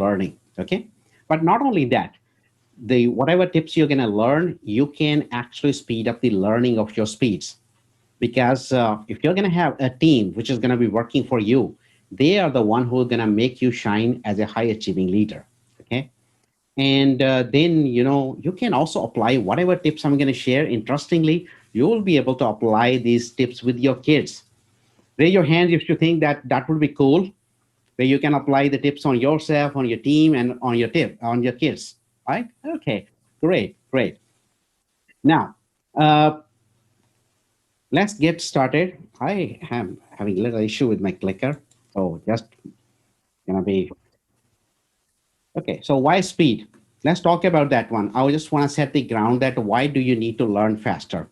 learning. Okay. But not only that, the whatever tips you're going to learn, you can actually speed up the learning of your speeds. Because if you're going to have a team which is going to be working for you, they are the one who are going to make you shine as a high achieving leader. Okay. And then, you can also apply whatever tips I'm going to share. Interestingly, you will be able to apply these tips with your kids. Raise your hand if you think that that would be cool, where you can apply the tips on yourself, on your team, and on your kids. Right? Okay, great, great. Now, uh, let's get started. I am having a little issue with my clicker, so just gonna be okay. So why speed? Let's talk about that one. I just want to set the ground that why do you need to learn faster?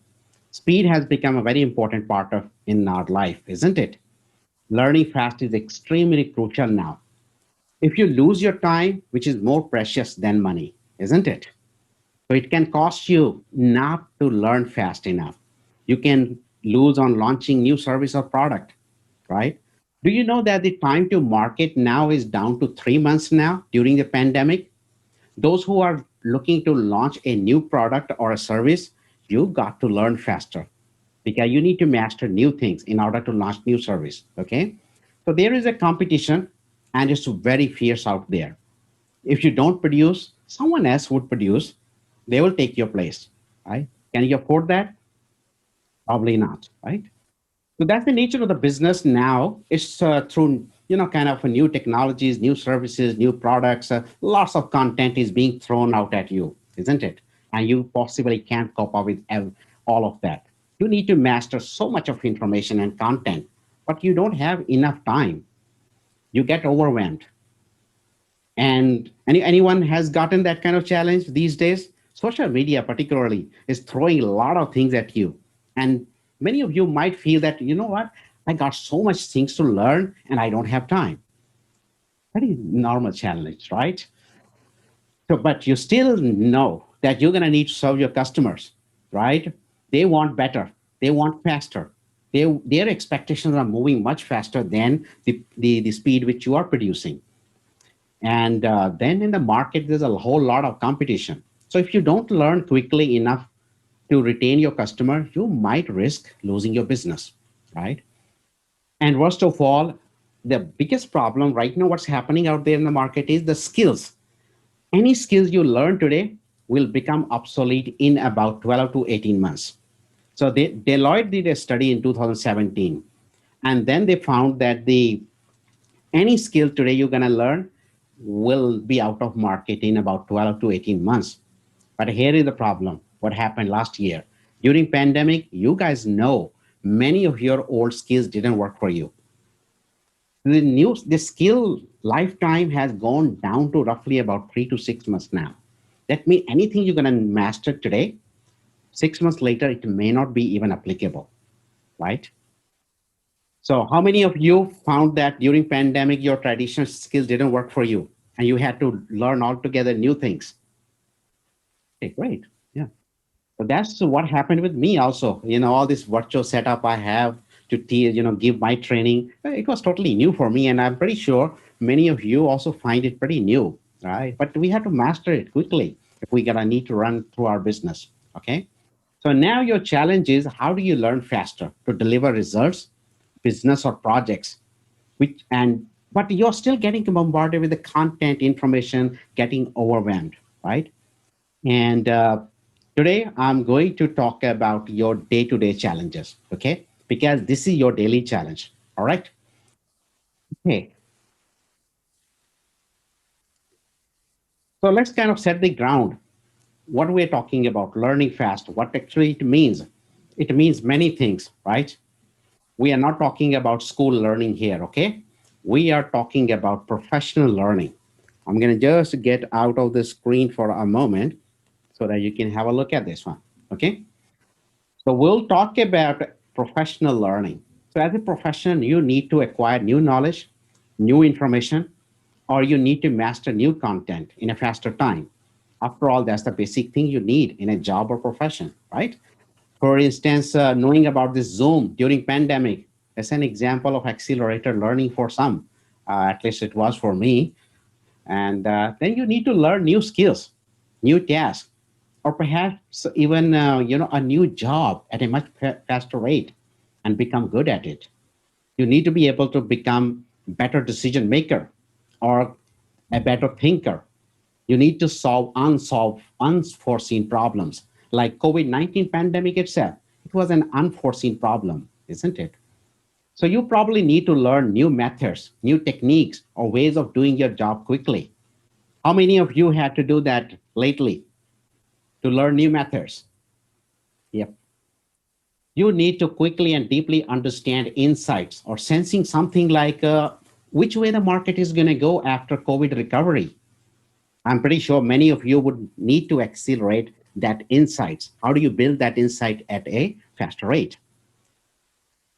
Speed has become a very important part of in our life, isn't it? Learning fast is extremely crucial now. If you lose your time, which is more precious than money, isn't it? So it can cost you not to learn fast enough. You can lose on launching new service or product, right? Do you know that the time to market now is down to 3 months now during the pandemic? Those who are looking to launch a new product or a service, you got to learn faster because you need to master new things in order to launch new service. Okay. So there is a competition and it's very fierce out there. If you don't produce, someone else would produce. They will take your place, right? Can you afford that? Probably not, right? So that's the nature of the business now. It's through kind of new technologies, new services, new products. Lots of content is being thrown out at you, isn't it? And you possibly can't cope up with all of that. You need to master so much of information and content, but you don't have enough time. You get overwhelmed. And anyone has gotten that kind of challenge these days? Social media, particularly, is throwing a lot of things at you. And many of you might feel that, you know what? I got so much things to learn and I don't have time. Very normal challenge, right? So, but you still know that you're going to need to serve your customers, right? They want better, they want faster. Their expectations are moving much faster than the speed which you are producing. And then in the market, there's a whole lot of competition. So if you don't learn quickly enough to retain your customer, you might risk losing your business, right? And worst of all, the biggest problem right now, what's happening out there in the market is the skills. Any skills you learn today will become obsolete in about 12 to 18 months. So Deloitte did a study in 2017, and then they found that the any skill today you're going to learn will be out of market in about 12 to 18 months. But here is the problem. What happened last year? During pandemic, you guys know many of your old skills didn't work for you. The skill lifetime has gone down to roughly about 3 to 6 months now. That means anything you're going to master today, 6 months later, it may not be even applicable, right? So how many of you found that during pandemic, your traditional skills didn't work for you and you had to learn altogether new things? Okay, great. Yeah. So that's what happened with me also. All this virtual setup I have to give my training. It was totally new for me. And I'm pretty sure many of you also find it pretty new, right? But we have to master it quickly if we gonna need to run through our business. Okay. So now your challenge is how do you learn faster to deliver results, business or projects, but you're still getting bombarded with the content, information, getting overwhelmed, right? And today I'm going to talk about your day-to-day challenges, okay? Because this is your daily challenge, all right? Okay, so let's kind of set the ground. What we're talking about, learning fast, what actually it means. It means many things, right? We are not talking about school learning here, okay? We are talking about professional learning. I'm going to just get out of the screen for a moment so that you can have a look at this one, okay? So we'll talk about professional learning. So as a professional, you need to acquire new knowledge, new information, or you need to master new content in a faster time. After all, that's the basic thing you need in a job or profession, right? For instance, knowing about this Zoom during pandemic is an example of accelerated learning for some. At least it was for me. And then you need to learn new skills, new tasks, or perhaps even a new job at a much faster rate and become good at it. You need to be able to become better decision maker or a better thinker. You need to solve unsolved, unforeseen problems like COVID-19 pandemic itself. It was an unforeseen problem, isn't it? So you probably need to learn new methods, new techniques, or ways of doing your job quickly. How many of you had to do that lately to learn new methods? Yep. You need to quickly and deeply understand insights or sensing something like which way the market is going to go after COVID recovery. I'm pretty sure many of you would need to accelerate that insights. How do you build that insight at a faster rate?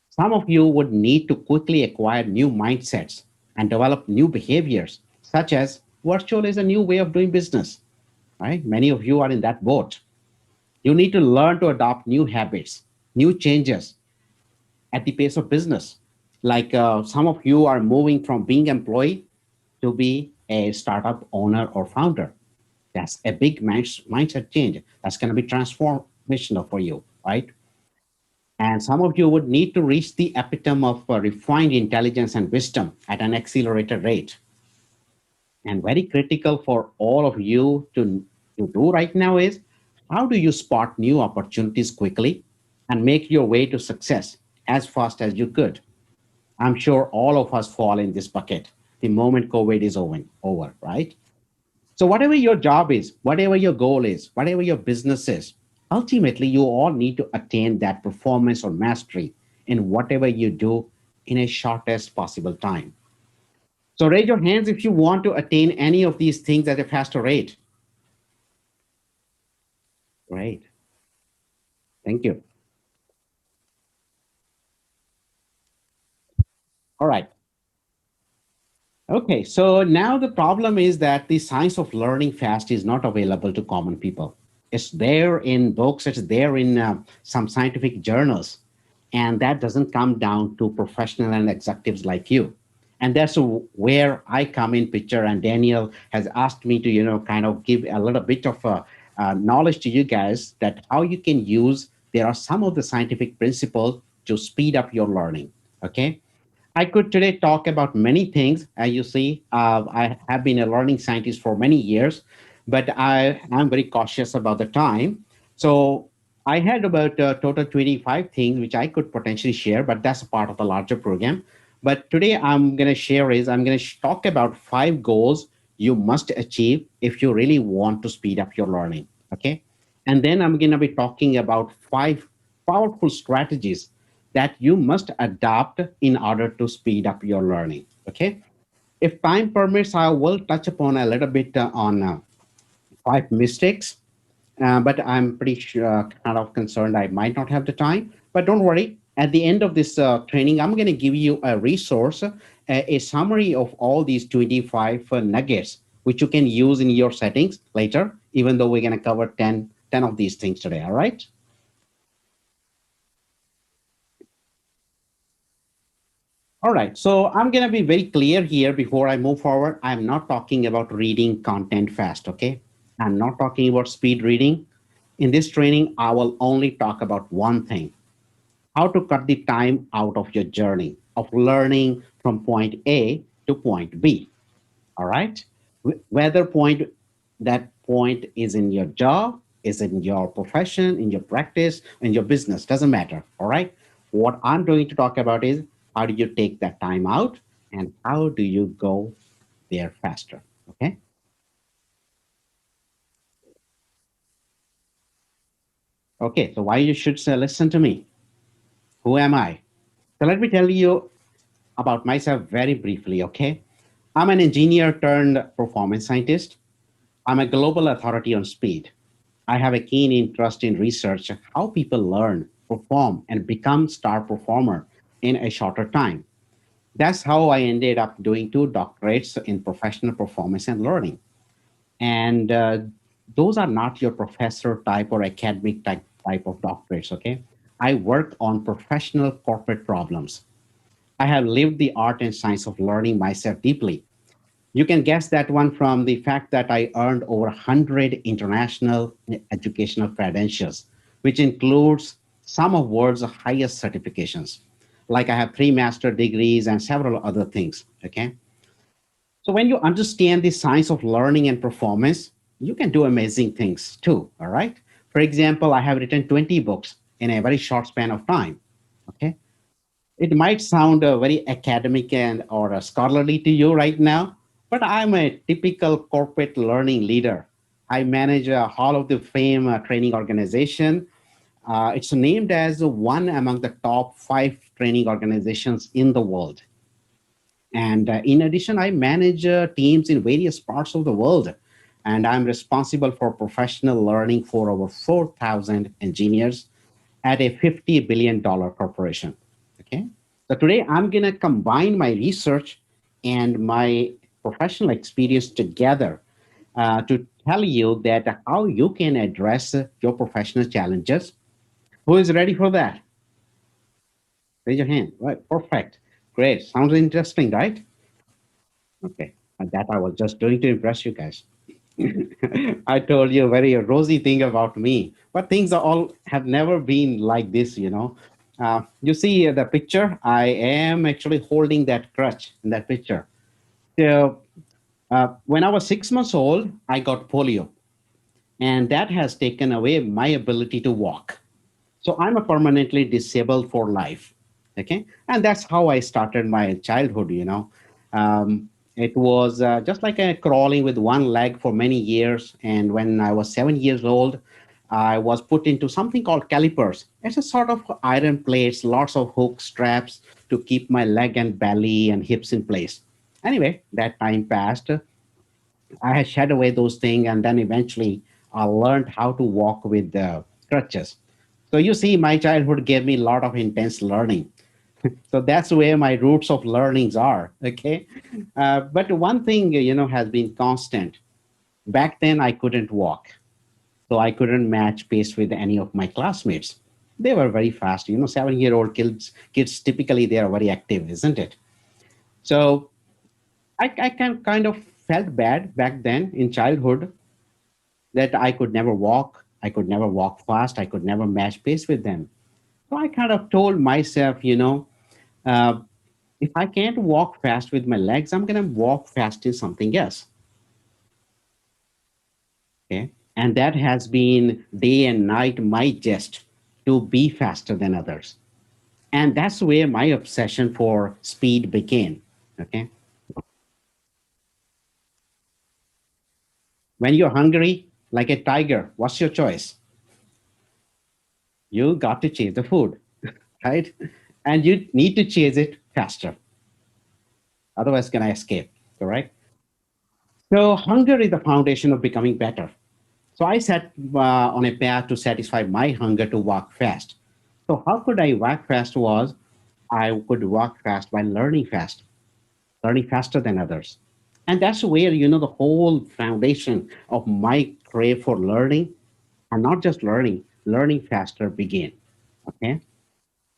Some of you would need to quickly acquire new mindsets and develop new behaviors, such as virtual is a new way of doing business, right? Many of you are in that boat. You need to learn to adopt new habits, new changes at the pace of business. Like some of you are moving from being employee to be a startup owner or founder. That's a big mindset change. That's going to be transformational for you, right? And some of you would need to reach the epitome of refined intelligence and wisdom at an accelerated rate. And very critical for all of you to do right now is how do you spot new opportunities quickly and make your way to success as fast as you could? I'm sure all of us fall in this bucket the moment COVID is over, right? So, whatever your job is, whatever your goal is, whatever your business is, ultimately you all need to attain that performance or mastery in whatever you do in a shortest possible time. So, raise your hands if you want to attain any of these things at a faster rate. Great. Thank you. All right. Okay. So, now the problem is that the science of learning fast is not available to common people. It's there in books, it's there in some scientific journals, and that doesn't come down to professional and executives like you. And that's where I come in picture. And Daniel has asked me to, kind of give a little bit of knowledge to you guys that how you can use. There are some of the scientific principles to speed up your learning. Okay. I could today talk about many things. As you see, I have been a learning scientist for many years, but I'm very cautious about the time. So I had about total 25 things which I could potentially share, but that's a part of the larger program. But today I'm going to talk about 5 goals you must achieve if you really want to speed up your learning. Okay. And then I'm going to be talking about 5 powerful strategies that you must adopt in order to speed up your learning. Okay. If time permits, I will touch upon a little bit on 5 mistakes, but I'm pretty sure, kind of concerned I might not have the time. But don't worry. At the end of this training, I'm going to give you a resource, a summary of all these 25 nuggets, which you can use in your settings later, even though we're going to cover 10 of these things today. All right. All right, so I'm going to be very clear here before I move forward. I'm not talking about reading content fast, okay? I'm not talking about speed reading. In this training, I will only talk about one thing, how to cut the time out of your journey of learning from point A to point B. All right? Whether that point is in your job, is in your profession, in your practice, in your business, doesn't matter. All right? What I'm going to talk about is how do you take that time out and how do you go there faster? Okay? Okay, so why you should listen to me? Who am I? So let me tell you about myself very briefly, okay? I'm an engineer turned performance scientist. I'm a global authority on speed. I have a keen interest in research how people learn, perform, and become star performer in a shorter time. That's how I ended up doing 2 doctorates in professional performance and learning. And those are not your professor type or academic type of doctorates, okay? I work on professional corporate problems. I have lived the art and science of learning myself deeply. You can guess that one from the fact that I earned over 100 international educational credentials, which includes some of world's highest certifications. Like I have three master degrees and several other things. Okay. So when you understand the science of learning and performance, you can do amazing things too. All right. For example, I have written 20 books in a very short span of time. Okay. It might sound very academic and or scholarly to you right now, but I'm a typical corporate learning leader. I manage a Hall of the Fame training organization. It's named as one among the top five training organizations in the world. And in addition, I manage teams in various parts of the world. And I'm responsible for professional learning for over 4,000 engineers at a $50 billion corporation. Okay. So today I'm going to combine my research and my professional experience together to tell you that how you can address your professional challenges. Who is ready for that? Raise your hand. Right. Perfect. Great. Sounds interesting, right? Okay. And that I was just doing to impress you guys. I told you a very rosy thing about me, but things are all have never been like this, you know. You see the picture. I am actually holding that crutch in that picture. So when I was 6 months old, I got polio, and that has taken away my ability to walk. So I'm a permanently disabled for life. Okay, and that's how I started my childhood. It was just like a crawling with one leg for many years. And when I was 7 years old, I was put into something called calipers. It's a sort of iron plates, lots of hook straps to keep my leg and belly and hips in place. Anyway, that time passed. I had shed away those things, and then eventually I learned how to walk with the crutches. So you see, my childhood gave me a lot of intense learning. So that's where my roots of learnings are. Okay, but one thing has been constant. Back then, I couldn't walk, so I couldn't match pace with any of my classmates. They were very fast. 7-year-old kids typically they are very active, isn't it? So I can kind of felt bad back then in childhood that I could never walk. I could never walk fast. I could never match pace with them. So I kind of told myself, uh, if I can't walk fast with my legs, I'm going to walk fast in something else. Okay. And that has been day and night my jest to be faster than others. And that's where my obsession for speed began. Okay. When you're hungry, like a tiger, what's your choice? You got to chase the food, right? And you need to chase it faster. Otherwise, can I escape? Correct? So hunger is the foundation of becoming better. So I set on a path to satisfy my hunger to walk fast. So how could I walk fast was I could walk fast by learning fast, learning faster than others. And that's where, the whole foundation of my crave for learning and not just learning faster began. Okay.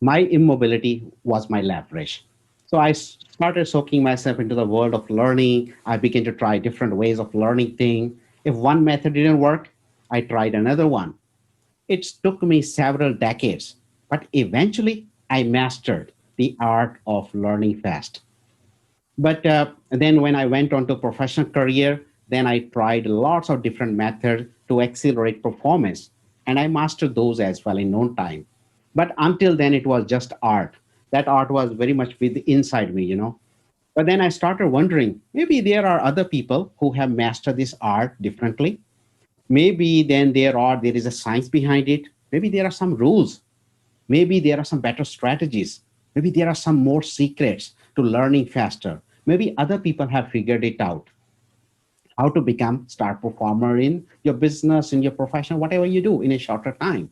My immobility was my leverage. So I started soaking myself into the world of learning. I began to try different ways of learning things. If one method didn't work, I tried another one. It took me several decades, but eventually I mastered the art of learning fast. But then when I went on to professional career, then I tried lots of different methods to accelerate performance. And I mastered those as well in no time. But until then, it was just art. That art was very much with inside me. But then I started wondering, maybe there are other people who have mastered this art differently. Maybe then there is a science behind it. Maybe there are some rules. Maybe there are some better strategies. Maybe there are some more secrets to learning faster. Maybe other people have figured it out how to become star performer in your business, in your profession, whatever you do in a shorter time.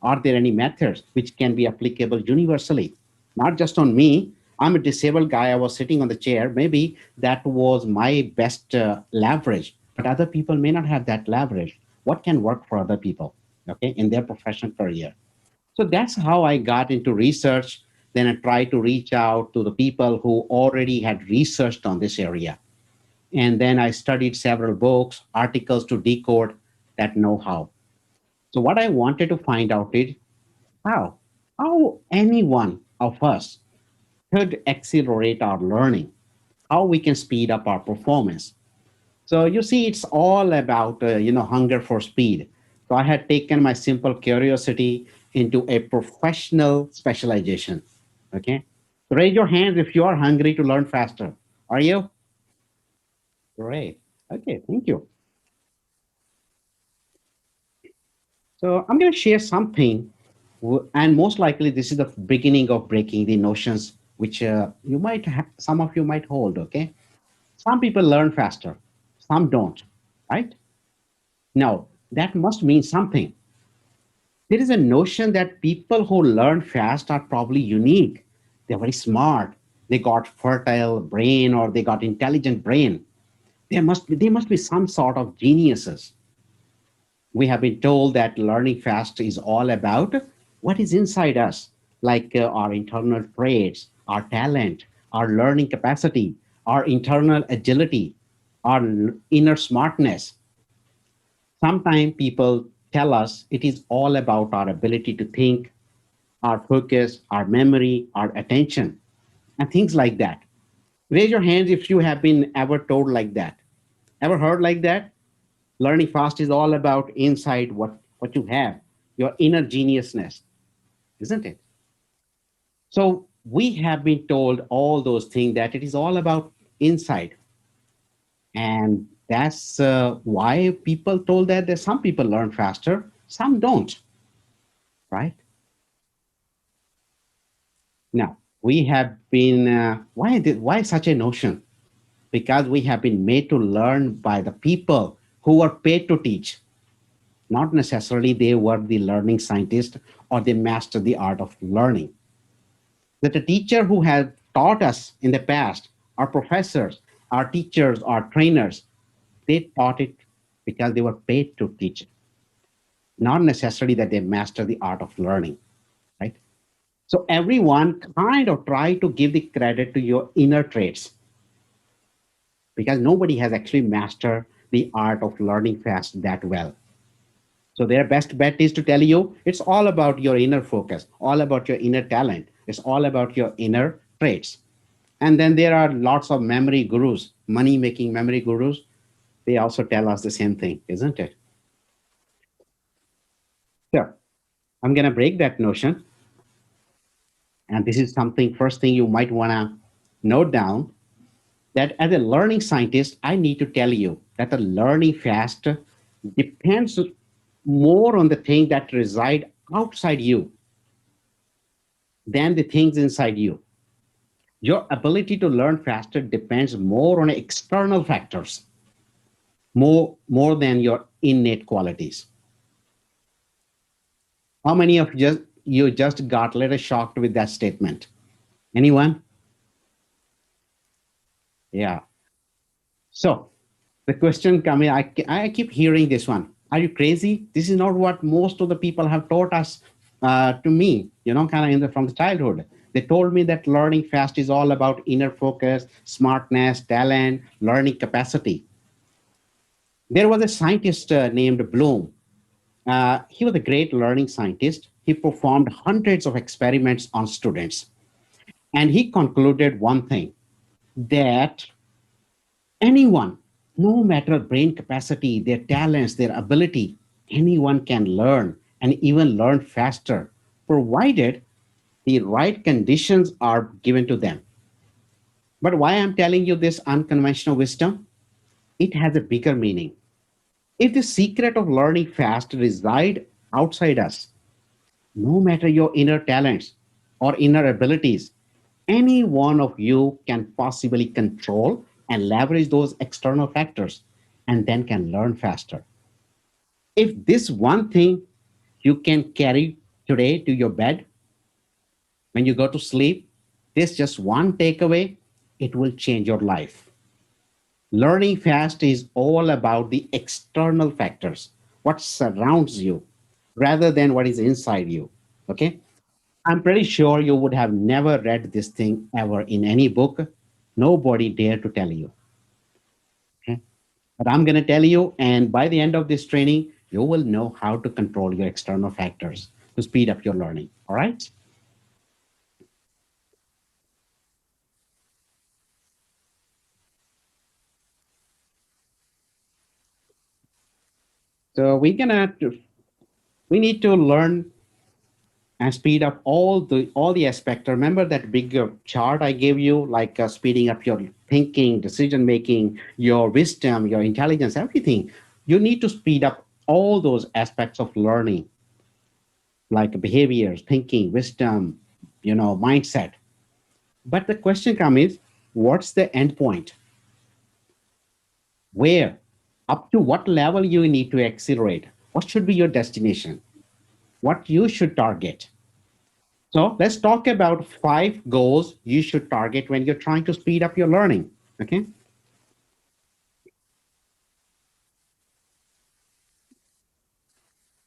Are there any methods which can be applicable universally? Not just on me. I'm a disabled guy. I was sitting on the chair. Maybe that was my best leverage, but other people may not have that leverage. What can work for other people, okay, in their professional career? So that's how I got into research. Then I tried to reach out to the people who already had researched on this area. And then I studied several books, articles to decode that know-how. So what I wanted to find out is how, how any one of us could accelerate our learning, how we can speed up our performance. So you see, it's all about hunger for speed. So I had taken my simple curiosity into a professional specialization. Okay, so raise your hands if you are hungry to learn faster. Are you? Great. Okay, thank you. So I'm going to share something, and most likely this is the beginning of breaking the notions which you might have, some of you might hold. Okay, some people learn faster, some don't, right? Now that must mean something. There is a notion that people who learn fast are probably unique. They're very smart. They got fertile brain or they got intelligent brain. They must be some sort of geniuses. We have been told that learning fast is all about what is inside us, like our internal traits, our talent, our learning capacity, our internal agility, our inner smartness. Sometimes people tell us it is all about our ability to think, our focus, our memory, our attention, and things like that. Raise your hands if you have been ever told like that. Ever heard like that? Learning fast is all about inside what you have, your inner geniusness, isn't it? So we have been told all those things that it is all about inside. And that's why people told that there's some people learn faster, some don't, right? Now, we have been, why such a notion? Because we have been made to learn by the people who were paid to teach. Not necessarily they were the learning scientist or they mastered the art of learning. That the teacher who had taught us in the past, our professors, our teachers, our trainers, they taught it because they were paid to teach it. Not necessarily that they master the art of learning, right? So everyone kind of try to give the credit to your inner traits because nobody has actually mastered the art of learning fast that well. So their best bet is to tell you it's all about your inner focus, all about your inner talent. It's all about your inner traits. And then there are lots of memory gurus, money making memory gurus. They also tell us the same thing, isn't it? So I'm going to break that notion. And this is something, first thing you might want to note down that as a learning scientist, I need to tell you that the learning fast depends more on the thing that reside outside you than the things inside you. Your ability to learn faster depends more on external factors, more than your innate qualities. How many of you just got a little shocked with that statement? Anyone? Yeah. So the question coming, I keep hearing this one. Are you crazy? This is not what most of the people have taught us to me, kind of from the childhood. They told me that learning fast is all about inner focus, smartness, talent, learning capacity. There was a scientist named Bloom. He was a great learning scientist. He performed hundreds of experiments on students. And he concluded one thing that anyone, no matter brain capacity, their talents, their ability, anyone can learn and even learn faster, provided the right conditions are given to them. But why I'm telling you this unconventional wisdom? It has a bigger meaning. If the secret of learning fast reside outside us, no matter your inner talents or inner abilities, any one of you can possibly control and leverage those external factors and then can learn faster. If this one thing you can carry today to your bed when you go to sleep, this just one takeaway, it will change your life. Learning fast is all about the external factors, what surrounds you, rather than what is inside you. Okay? I'm pretty sure you would have never read this thing ever in any book. Nobody dare to tell you. But I'm going to tell you, and by the end of this training, you will know how to control your external factors to speed up your learning. All right. So we need to learn and speed up all the aspects. Remember that big chart I gave you, like speeding up your thinking, decision making, your wisdom, your intelligence, everything. You need to speed up all those aspects of learning, like behaviors, thinking, wisdom, mindset. But the question comes is, what's the end point? Where? Up to what level you need to accelerate? What should be your destination? What you should target? So let's talk about 5 goals you should target when you're trying to speed up your learning. Okay.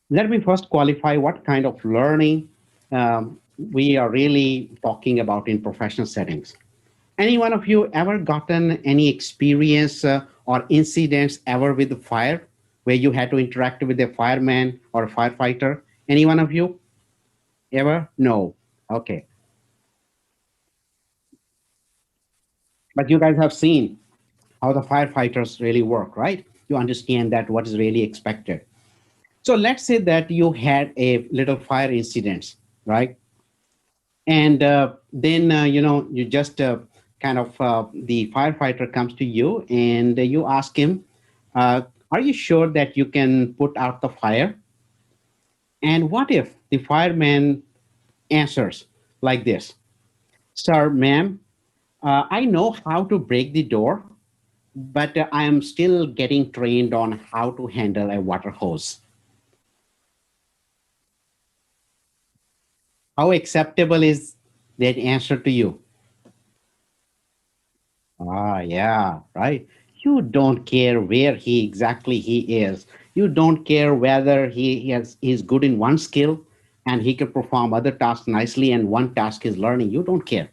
Let me first qualify what kind of learning we are really talking about in professional settings. Any one of you ever gotten any experience or incidents ever with the fire where you had to interact with a fireman or a firefighter? Any one of you ever? No. Okay. But you guys have seen how the firefighters really work, right? You understand that what is really expected. So let's say that you had a little fire incident, right? And then you just kind of the firefighter comes to you and you ask him, uh, "Are you sure that you can put out the fire?" And what if the fireman answers like this: "Sir, ma'am, I know how to break the door, but I am still getting trained on how to handle a water hose." How acceptable is that answer to you? Ah, yeah, right. You don't care where he is. You don't care whether he's good in one skill and he can perform other tasks nicely and one task is learning. You don't care.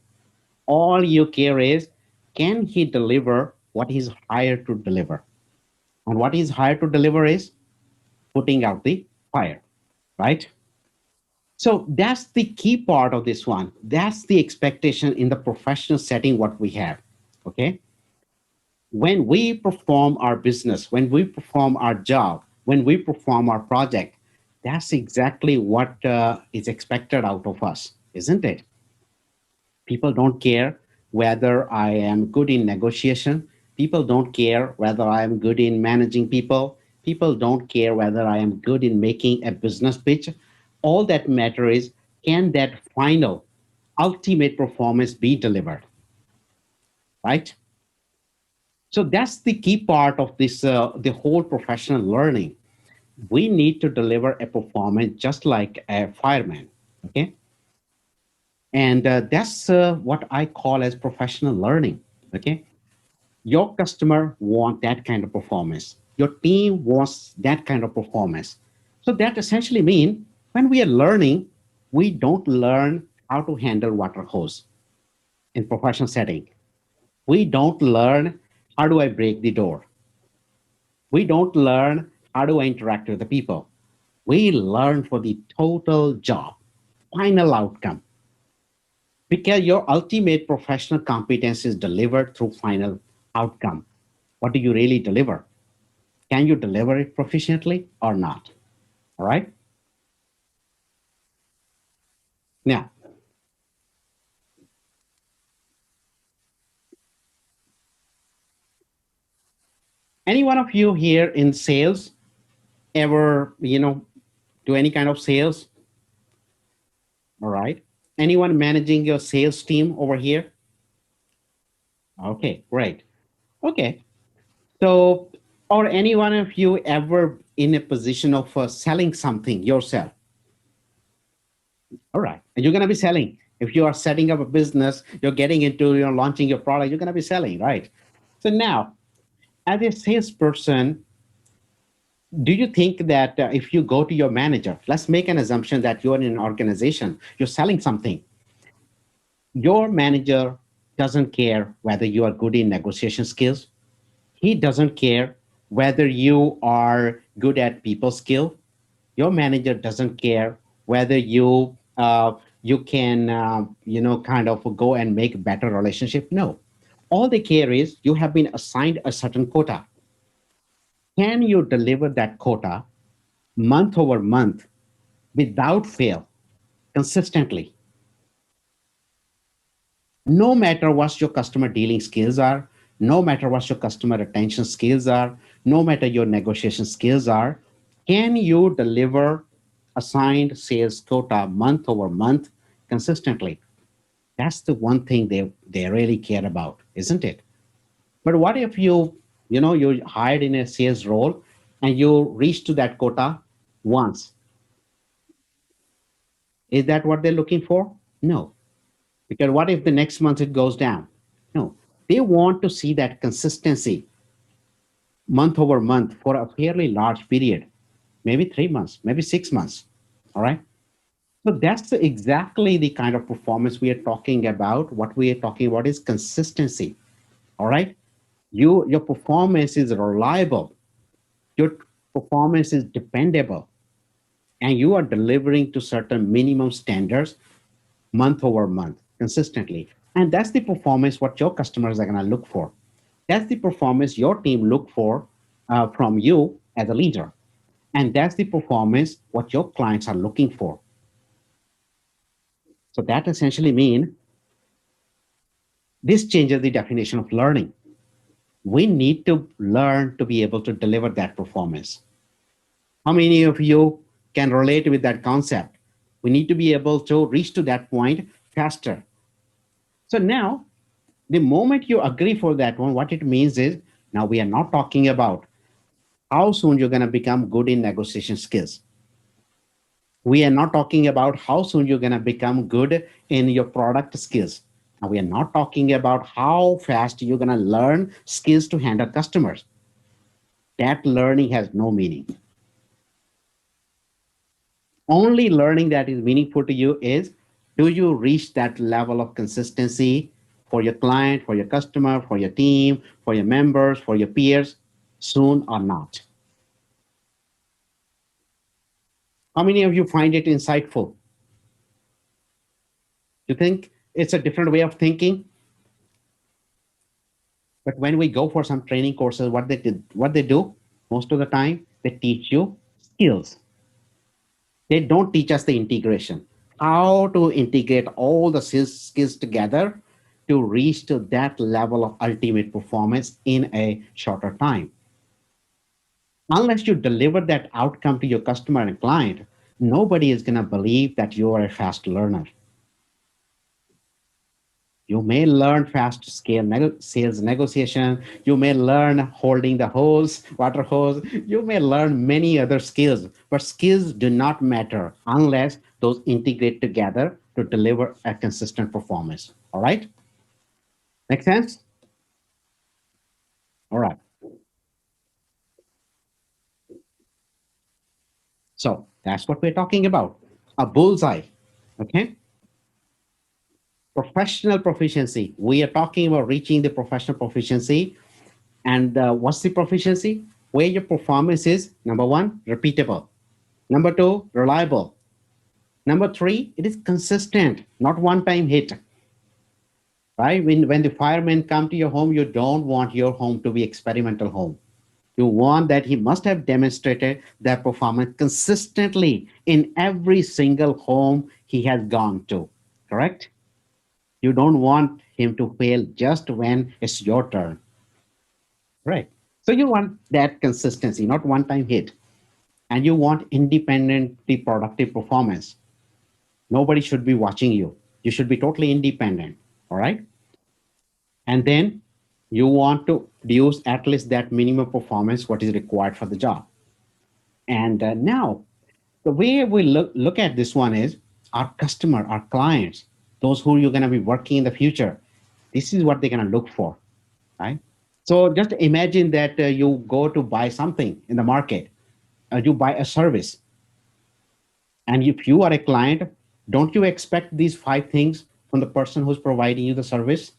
All you care is, can he deliver what he's hired to deliver? And what he's hired to deliver is putting out the fire, right? So that's the key part of this one. That's the expectation in the professional setting what we have. Okay. When we perform our business, when we perform our job, when we perform our project, that's exactly what is expected out of us, isn't it? People don't care whether I am good in negotiation. People don't care whether I am good in managing people. People don't care whether I am good in making a business pitch. All that matter is, can that final ultimate performance be delivered, right? So that's the key part of this, the whole professional learning. We need to deliver a performance just like a fireman. Okay. And that's what I call as professional learning. Okay. Your customer want that kind of performance. Your team wants that kind of performance. So that essentially means when we are learning, we don't learn how to handle water hose in professional setting. We don't learn how do I break the door. We don't learn how do I interact with the people. We learn for the total job, final outcome, because your ultimate professional competence is delivered through final outcome. What do you really deliver? Can you deliver it proficiently or not? All right. Now, any one of you here in sales ever, do any kind of sales? All right. Anyone managing your sales team over here? Okay, great. Okay. So, or any one of you ever in a position of selling something yourself? All right. And you're going to be selling. If you are setting up a business, you're getting into, launching your product, you're going to be selling, right? So now, as a salesperson, do you think that if you go to your manager, let's make an assumption that you're in an organization, you're selling something, your manager doesn't care whether you are good in negotiation skills. He doesn't care whether you are good at people skill. Your manager doesn't care whether you can kind of go and make better relationship. No, all they care is you have been assigned a certain quota. Can you deliver that quota month over month without fail, consistently? No matter what your customer dealing skills are, no matter what your customer retention skills are, no matter your negotiation skills are, can you deliver assigned sales quota month over month consistently? That's the one thing they really care about, isn't it? But what if you're hired in a sales role and you reach to that quota once? Is that what they're looking for? No. Because what if the next month it goes down? No. They want to see that consistency month over month for a fairly large period, maybe 3 months, maybe 6 months. All right. So that's exactly the kind of performance we are talking about. What we are talking about is consistency. All right. Your performance is reliable. Your performance is dependable, and you are delivering to certain minimum standards month over month consistently. And that's the performance what your customers are going to look for. That's the performance your team look for from you as a leader. And that's the performance what your clients are looking for. So that essentially means this changes the definition of learning. We need to learn to be able to deliver that performance. How many of you can relate with that concept? We need to be able to reach to that point faster. So now, the moment you agree for that one, what it means is now we are not talking about how soon you're going to become good in negotiation skills. We are not talking about how soon you're going to become good in your product skills. Now, we are not talking about how fast you're going to learn skills to handle customers. That learning has no meaning. Only learning that is meaningful to you is, do you reach that level of consistency for your client, for your customer, for your team, for your members, for your peers, soon or not? How many of you find it insightful? You think it's a different way of thinking? But when we go for some training courses, what they do most of the time, they teach you skills. They don't teach us the integration, how to integrate all the skills together to reach to that level of ultimate performance in a shorter time. Unless you deliver that outcome to your customer and client, nobody is going to believe that you are a fast learner. You may learn fast scale sales negotiation. You may learn holding the hose, water hose. You may learn many other skills, but skills do not matter unless those integrate together to deliver a consistent performance. All right? Make sense? All right. So that's what we're talking about. A bullseye. Okay? Professional proficiency. We are talking about reaching the professional proficiency. And what's the proficiency? Where your performance is, number one, repeatable. Number two, reliable. Number three, it is consistent, not one-time hit. Right? When the firemen come to your home, you don't want your home to be experimental home. You want that he must have demonstrated that performance consistently in every single home he has gone to. Correct? You don't want him to fail just when it's your turn. Right. So you want that consistency, not one-time hit. And you want independently productive performance. Nobody should be watching you. You should be totally independent. All right. And then you want to use at least that minimum performance, what is required for the job. And now, the way we look at this one is our customer, our clients, those who you're going to be working in the future. This is what they're going to look for, right? So just imagine that you go to buy something in the market, you buy a service. And if you are a client, don't you expect these five things from the person who's providing you the service?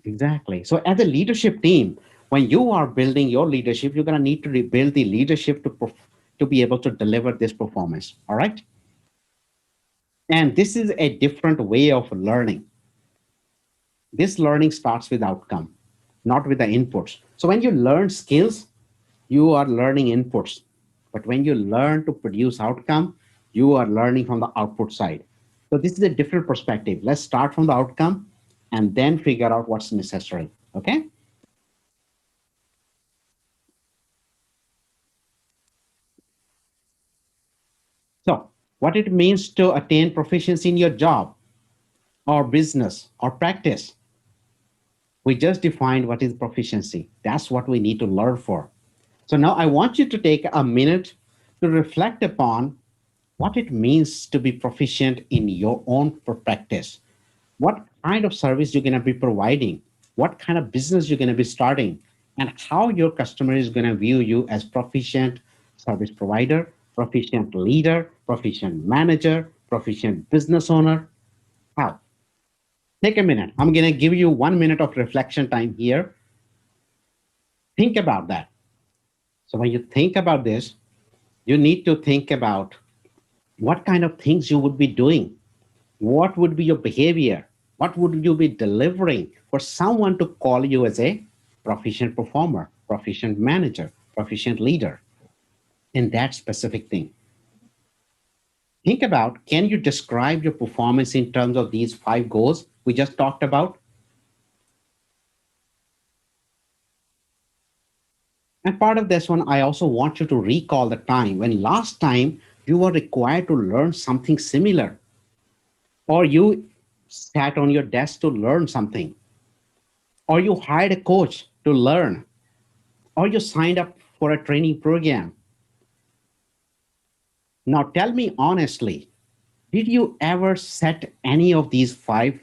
Exactly. So as a leadership team, When you are building your leadership, you're going to need to rebuild the leadership to be able to deliver this performance. All right. And this is a different way of learning. This learning starts with outcome, not with the inputs. So when you learn skills, you are learning inputs. But when you learn to produce outcome, you are learning from the output side. So this is a different perspective. Let's start from the outcome and then figure out what's necessary. Okay. So what it means to attain proficiency in your job or business or practice. We just defined what is proficiency. That's what we need to learn for. So now I want you to take a minute to reflect upon what it means to be proficient in your own practice. What kind of service you're going to be providing, what kind of business you're going to be starting, and how your customer is going to view you as proficient service provider, proficient leader, proficient manager, proficient business owner. How? Take a minute. I'm going to give you 1 minute of reflection time here. Think about that. So when you think about this, you need to think about what kind of things you would be doing. What would be your behavior? What would you be delivering for someone to call you as a proficient performer, proficient manager, proficient leader in that specific thing? Think about, can you describe your performance in terms of these 5 goals we just talked about? And part of this one, I also want you to recall the time when last time you were required to learn something similar, or you sat on your desk to learn something, or you hired a coach to learn, or you signed up for a training program. Now tell me honestly, did you ever set any of these 5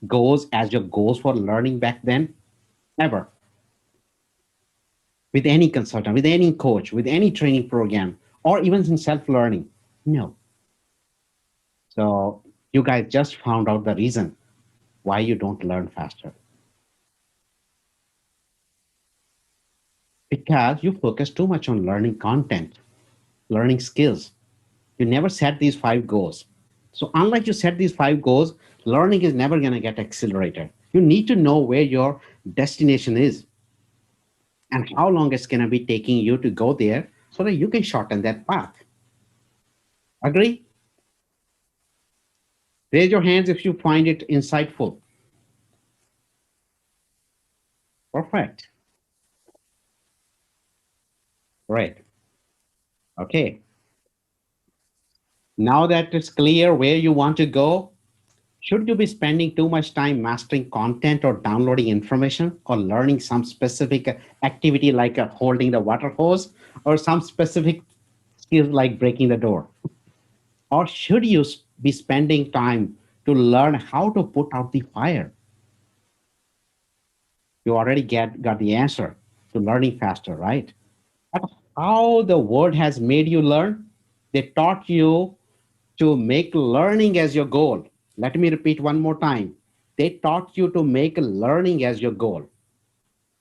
goals as your goals for learning back then? Ever? With any consultant, with any coach, with any training program, or even in self-learning? No. So you guys just found out the reason why you don't learn faster. Because you focus too much on learning content, learning skills. You never set these 5 goals. So unlike you set these 5 goals, learning is never going to get accelerated. You need to know where your destination is and how long it's going to be taking you to go there so that you can shorten that path. Agree? Raise your hands if you find it insightful. Perfect. Great. Okay. Now that it's clear where you want to go, should you be spending too much time mastering content or downloading information or learning some specific activity like holding the water hose or some specific skills like breaking the door? Or should you be spending time to learn how to put out the fire? You already got the answer to learning faster, right? But how the world has made you learn? They taught you to make learning as your goal. Let me repeat one more time. They taught you to make learning as your goal.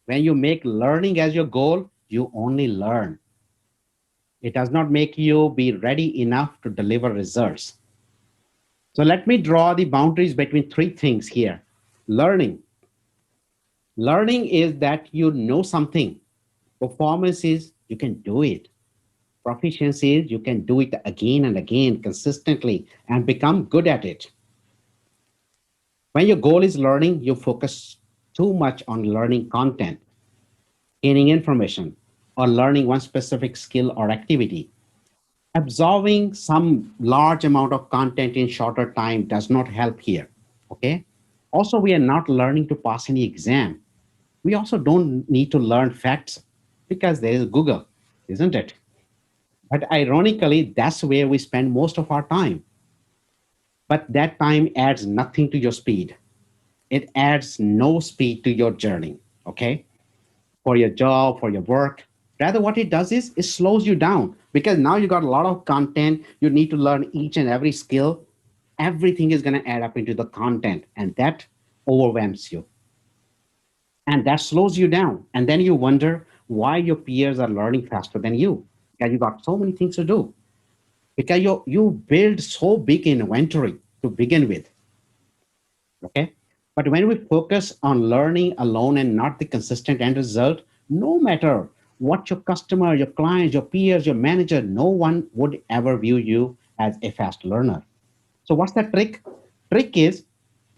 When you make learning as your goal, you only learn. It does not make you be ready enough to deliver results. So let me draw the boundaries between 3 things here. Learning. Learning is that you know something. Performance is you can do it. Proficiency is you can do it again and again consistently and become good at it. When your goal is learning, you focus too much on learning content, gaining information, or learning one specific skill or activity. Absorbing some large amount of content in shorter time does not help here. Okay. Also, we are not learning to pass any exam. We also don't need to learn facts because there is Google, isn't it? But ironically, that's where we spend most of our time. But that time adds nothing to your speed. It adds no speed to your journey, okay? For your job, for your work. Rather, what it does is it slows you down because now you got a lot of content. You need to learn each and every skill. Everything is going to add up into the content, and that overwhelms you. and that slows you down. And then you wonder why your peers are learning faster than you, because you got so many things to do, because you build so big inventory to begin with. Okay. But when we focus on learning alone and not the consistent end result, no matter what your customer, your clients, your peers, your manager, no one would ever view you as a fast learner. So what's the trick? Trick is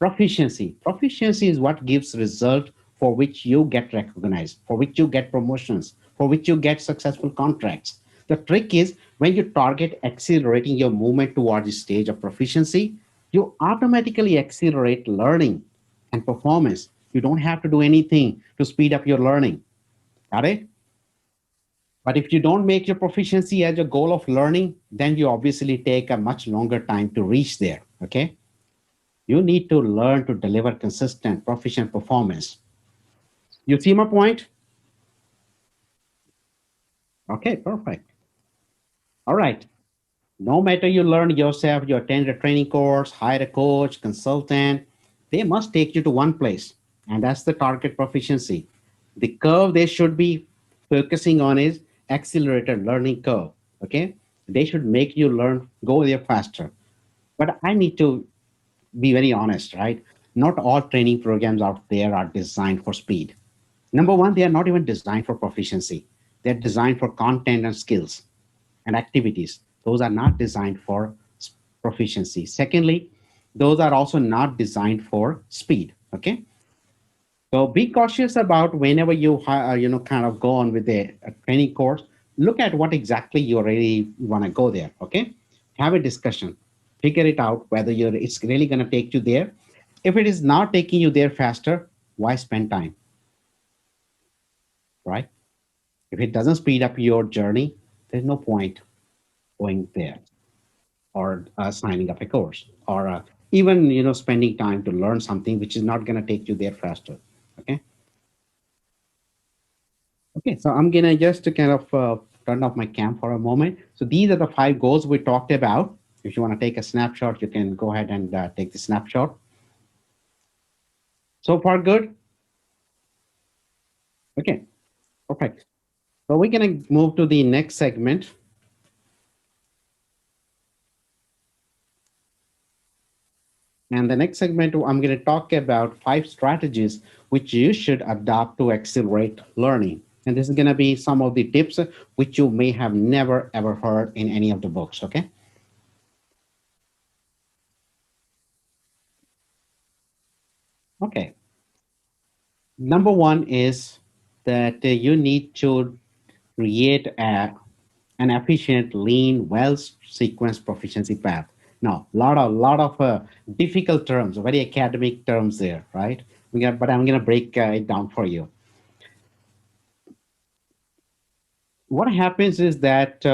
proficiency. Proficiency is what gives result for which you get recognized, for which you get promotions, for which you get successful contracts. The trick is when you target accelerating your movement towards the stage of proficiency, you automatically accelerate learning and performance. You don't have to do anything to speed up your learning. Got it? But if you don't make your proficiency as your goal of learning, then you obviously take a much longer time to reach there. Okay. You need to learn to deliver consistent, proficient performance. You see my point? Okay, perfect. All right. No matter you learn yourself, you attend a training course, hire a coach, consultant, they must take you to one place, and that's the target proficiency. The curve they should be focusing on is accelerated learning curve. Okay, they should make you learn, go there faster. But I need to be very honest, right? Not all training programs out there are designed for speed. Number one, they are not even designed for proficiency. They're designed for content and skills and activities. Those are not designed for proficiency. Secondly, those are also not designed for speed. Okay, so be cautious about whenever you kind of go on with a training course. Look at what exactly you really want to go there. Okay, have a discussion, figure it out whether it's really going to take you there. If it is not taking you there faster, why spend time, right? If it doesn't speed up your journey, there's no point going there or signing up a course or even spending time to learn something which is not going to take you there faster. Okay. Okay, so I'm gonna just to kind of turn off my cam for a moment. So these are the 5 goals we talked about. If you want to take a snapshot, you can go ahead and take the snapshot. So far, good. Okay, perfect. So we're gonna move to the next segment. And the next segment, I'm going to talk about 5 strategies which you should adopt to accelerate learning. And this is going to be some of the tips which you may have never ever heard in any of the books. Okay. Okay. Number one is that you need to create an efficient, lean, well-sequenced proficiency path. Now, lot of difficult terms, very academic terms there, right? But I'm gonna break it down for you. What happens is that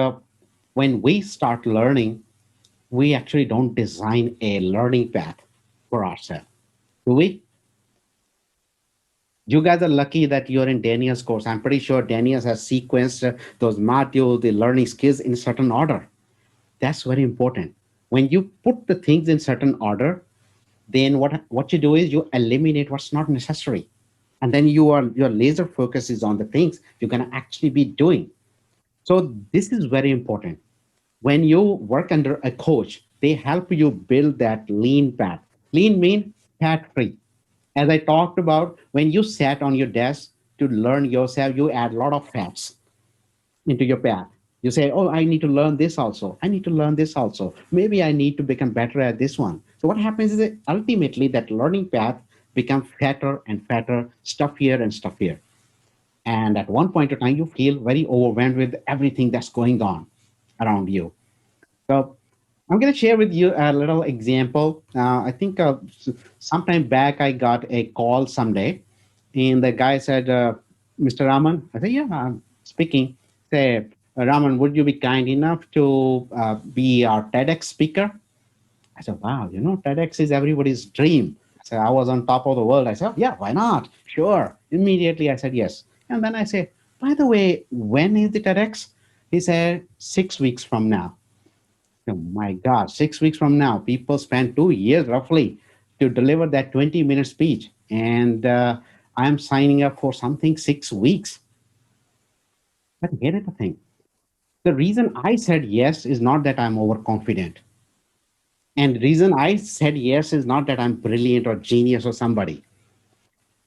when we start learning, we actually don't design a learning path for ourselves, do we? You guys are lucky that you're in Daniel's course. I'm pretty sure Daniel has sequenced those modules, the learning skills in certain order. That's very important. When you put the things in certain order, then what you do is you eliminate what's not necessary. And then your laser focus is on the things you're gonna actually be doing. So this is very important. When you work under a coach, they help you build that lean path. Lean mean fat free. As I talked about, when you sat on your desk to learn yourself, you add a lot of fats into your path. You say, oh, I need to learn this also. I need to learn this also. Maybe I need to become better at this one. So what happens is that ultimately that learning path becomes fatter and fatter, stuffier and stuffier. And at one point of time, you feel very overwhelmed with everything that's going on around you. So I'm going to share with you a little example. I think sometime back I got a call someday, and the guy said, "Mr. Raman," I said, "Yeah, I'm speaking." Say, "Raman, would you be kind enough to be our TEDx speaker?" I said, "Wow, TEDx is everybody's dream." I said, "I was on top of the world." I said, "Yeah, why not? Sure." Immediately I said yes, and then I said, "By the way, when is the TEDx?" He said, "6 weeks from now." Oh my God, 6 weeks from now, people spend 2 years roughly to deliver that 20-minute speech. And I'm signing up for something 6 weeks. But here is the thing. The reason I said yes is not that I'm overconfident. And the reason I said yes is not that I'm brilliant or genius or somebody.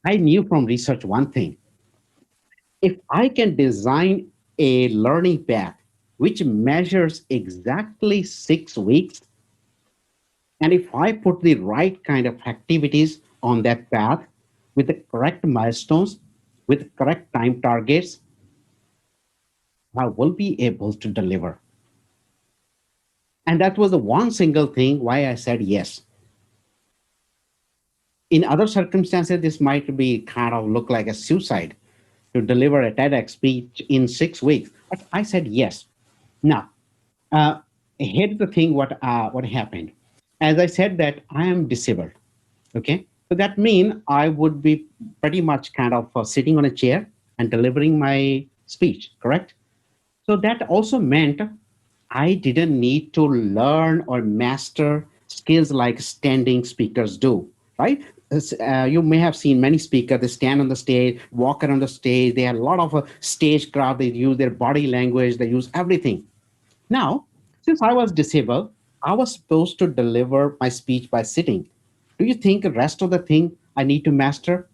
I knew from research one thing. If I can design a learning path which measures exactly 6 weeks, and if I put the right kind of activities on that path with the correct milestones, with correct time targets, I will be able to deliver. And that was the one single thing why I said yes. In other circumstances, this might be kind of look like a suicide to deliver a TEDx speech in 6 weeks. But I said yes. Now, uh, here's the thing: what happened? As I said that I am disabled. Okay, so that means I would be pretty much kind of sitting on a chair and delivering my speech. Correct. So that also meant I didn't need to learn or master skills like standing speakers do, right? You may have seen many speakers, they stand on the stage, walk around the stage, they have a lot of stage craft, they use their body language, they use everything. Now, since I was disabled, I was supposed to deliver my speech by sitting. Do you think the rest of the thing I need to master?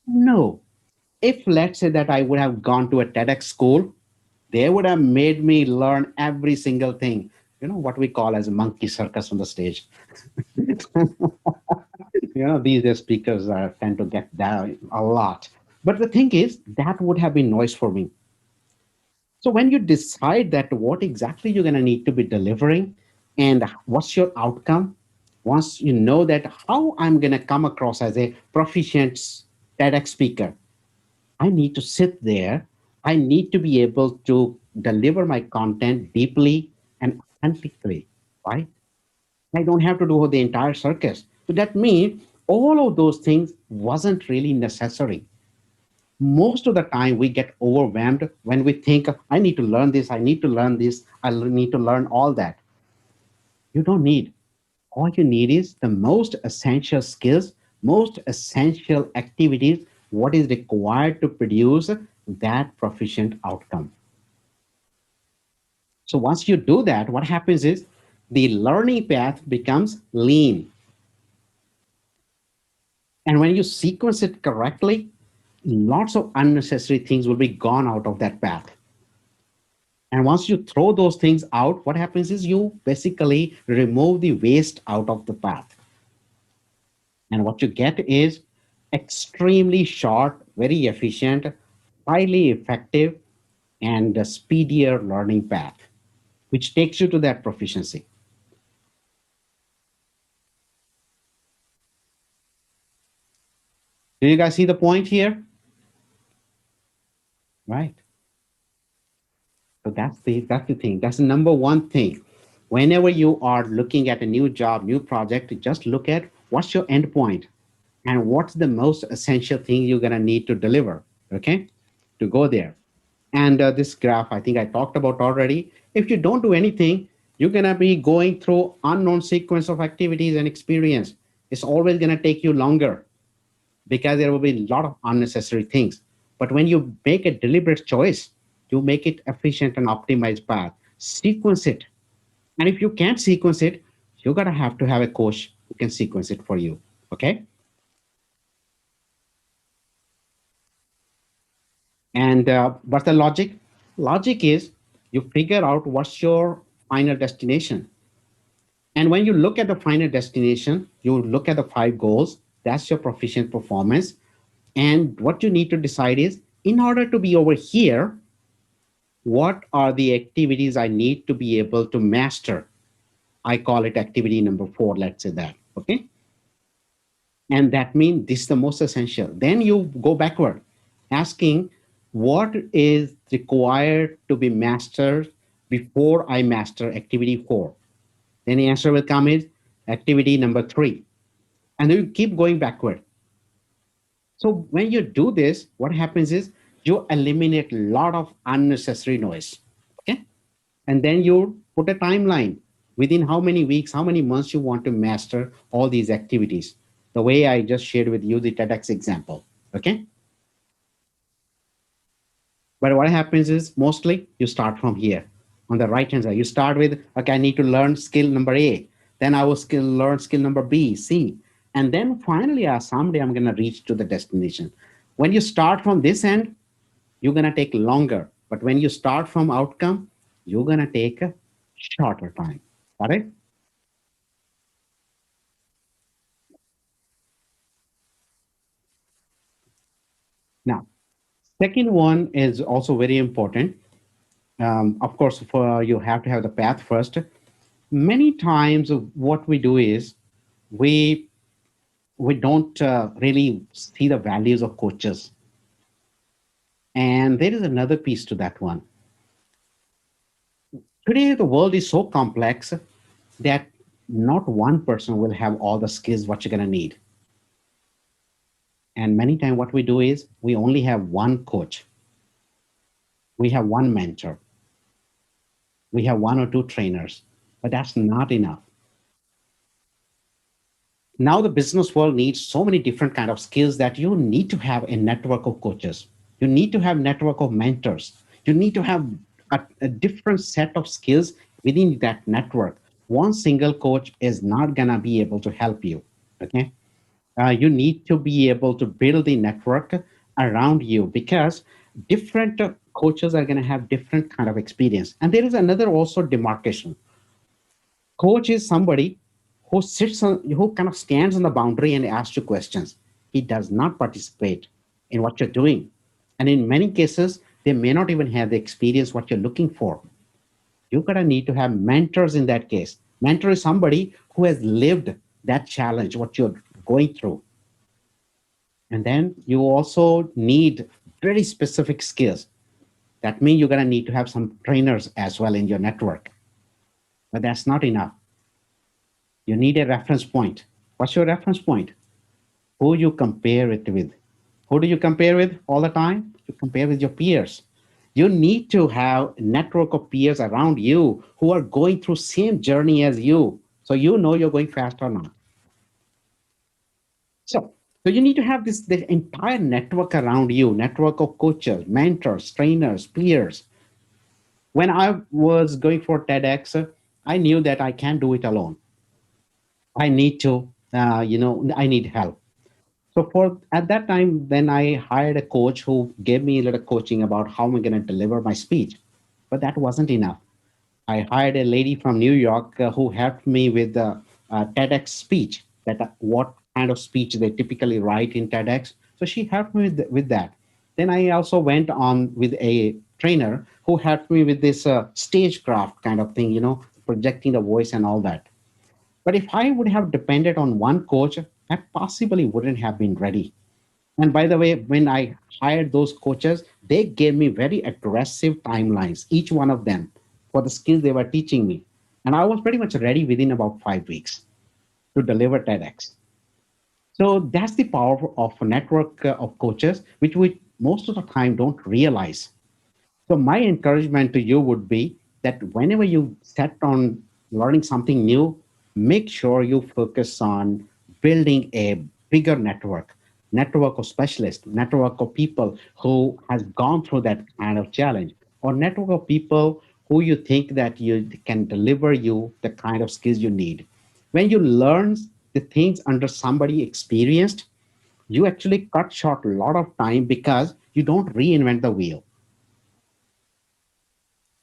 No. If let's say that I would have gone to a TEDx school, they would have made me learn every single thing. You know what we call as a monkey circus on the stage. These days speakers tend to get down a lot. But the thing is, that would have been noise for me. So when you decide that what exactly you're going to need to be delivering and what's your outcome, once you know that how I'm going to come across as a proficient TEDx speaker, I need to sit there. I need to be able to deliver my content deeply and authentically, right? I don't have to do the entire circus. So that means all of those things wasn't really necessary. Most of the time we get overwhelmed when we think, I need to learn this, I need to learn this, I need to learn all that. You don't need. All you need is the most essential skills, most essential activities, what is required to produce that proficient outcome. So once you do that, what happens is the learning path becomes lean. And when you sequence it correctly, lots of unnecessary things will be gone out of that path. And once you throw those things out, what happens is you basically remove the waste out of the path. And what you get is extremely short, very efficient, highly effective, and a speedier learning path, which takes you to that proficiency. Do you guys see the point here? Right. So that's the thing. That's the number one thing. Whenever you are looking at a new job, new project, just look at what's your end point and what's the most essential thing you're gonna need to deliver. Okay, to go there. And this graph, I think I talked about already. If you don't do anything, you're gonna be going through unknown sequence of activities and experience. It's always gonna take you longer because there will be a lot of unnecessary things. But when you make a deliberate choice, you make it efficient and optimized path. Sequence it. And if you can't sequence it, you're gonna have to have a coach who can sequence it for you. Okay. And what's the logic? Logic is you figure out what's your final destination. And when you look at the final destination, you look at the 5 goals. That's your proficient performance. And what you need to decide is in order to be over here, what are the activities I need to be able to master? I call it activity number 4, let's say that. Okay. And that means this is the most essential. Then you go backward, asking what is required to be mastered before I master activity 4. Then the answer will come is activity number 3. And then you keep going backward. So when you do this, what happens is you eliminate a lot of unnecessary noise. Okay. And then you put a timeline within how many weeks, how many months you want to master all these activities. the way I just shared with you the TEDx example. Okay. But what happens is mostly you start from here on the right hand side. You start with, okay, I need to learn skill number A. Then I will learn skill number B, C. And then finally, someday I'm going to reach to the destination. When you start from this end, you're going to take longer. But when you start from outcome, you're going to take a shorter time. Got it? Now, second one is also very important. Of course, for you have to have the path first. Many times, what we do is we we don't really see the values of coaches. And there is another piece to that one. Today, the world is so complex that not one person will have all the skills what you're going to need. And many times, what we do is we only have one coach, we have one mentor, we have one or two trainers, but that's not enough. Now the business world needs so many different kind of skills that you need to have a network of coaches. You need to have network of mentors. You need to have a different set of skills within that network. One single coach is not gonna be able to help you. Okay, you need to be able to build the network around you because different coaches are gonna have different kind of experience. And there is another also demarcation. Coach is somebody who sits on, who kind of stands on the boundary and asks you questions. He does not participate in what you're doing. And in many cases, they may not even have the experience what you're looking for. You're gonna need to have mentors in that case. Mentor is somebody who has lived that challenge, what you're going through. And then you also need very specific skills. That means you're gonna need to have some trainers as well in your network. But that's not enough. You need a reference point. What's your reference point? Who you compare it with. Who do you compare with all the time? You compare with your peers. You need to have a network of peers around you who are going through same journey as you. So you know you're going fast or not. So you need to have this entire network around you, network of coaches, mentors, trainers, peers. When I was going for TEDx, I knew that I can't do it alone. I need to, I need help. So for at that time, then I hired a coach who gave me a little coaching about how I'm going to deliver my speech. But that wasn't enough. I hired a lady from New York who helped me with the TEDx speech, that what kind of speech they typically write in TEDx. So she helped me with that. Then I also went on with a trainer who helped me with this stagecraft kind of thing, projecting the voice and all that. But if I would have depended on one coach, I possibly wouldn't have been ready. And by the way, when I hired those coaches, they gave me very aggressive timelines, each one of them, for the skills they were teaching me. And I was pretty much ready within about 5 weeks to deliver TEDx. So that's the power of a network of coaches, which we most of the time don't realize. So my encouragement to you would be that whenever you set on learning something new, make sure you focus on building a bigger network of specialists, network of people who has gone through that kind of challenge, or network of people who you think that you can deliver you the kind of skills you need. When you learn the things under somebody experienced, you actually cut short a lot of time because you don't reinvent the wheel.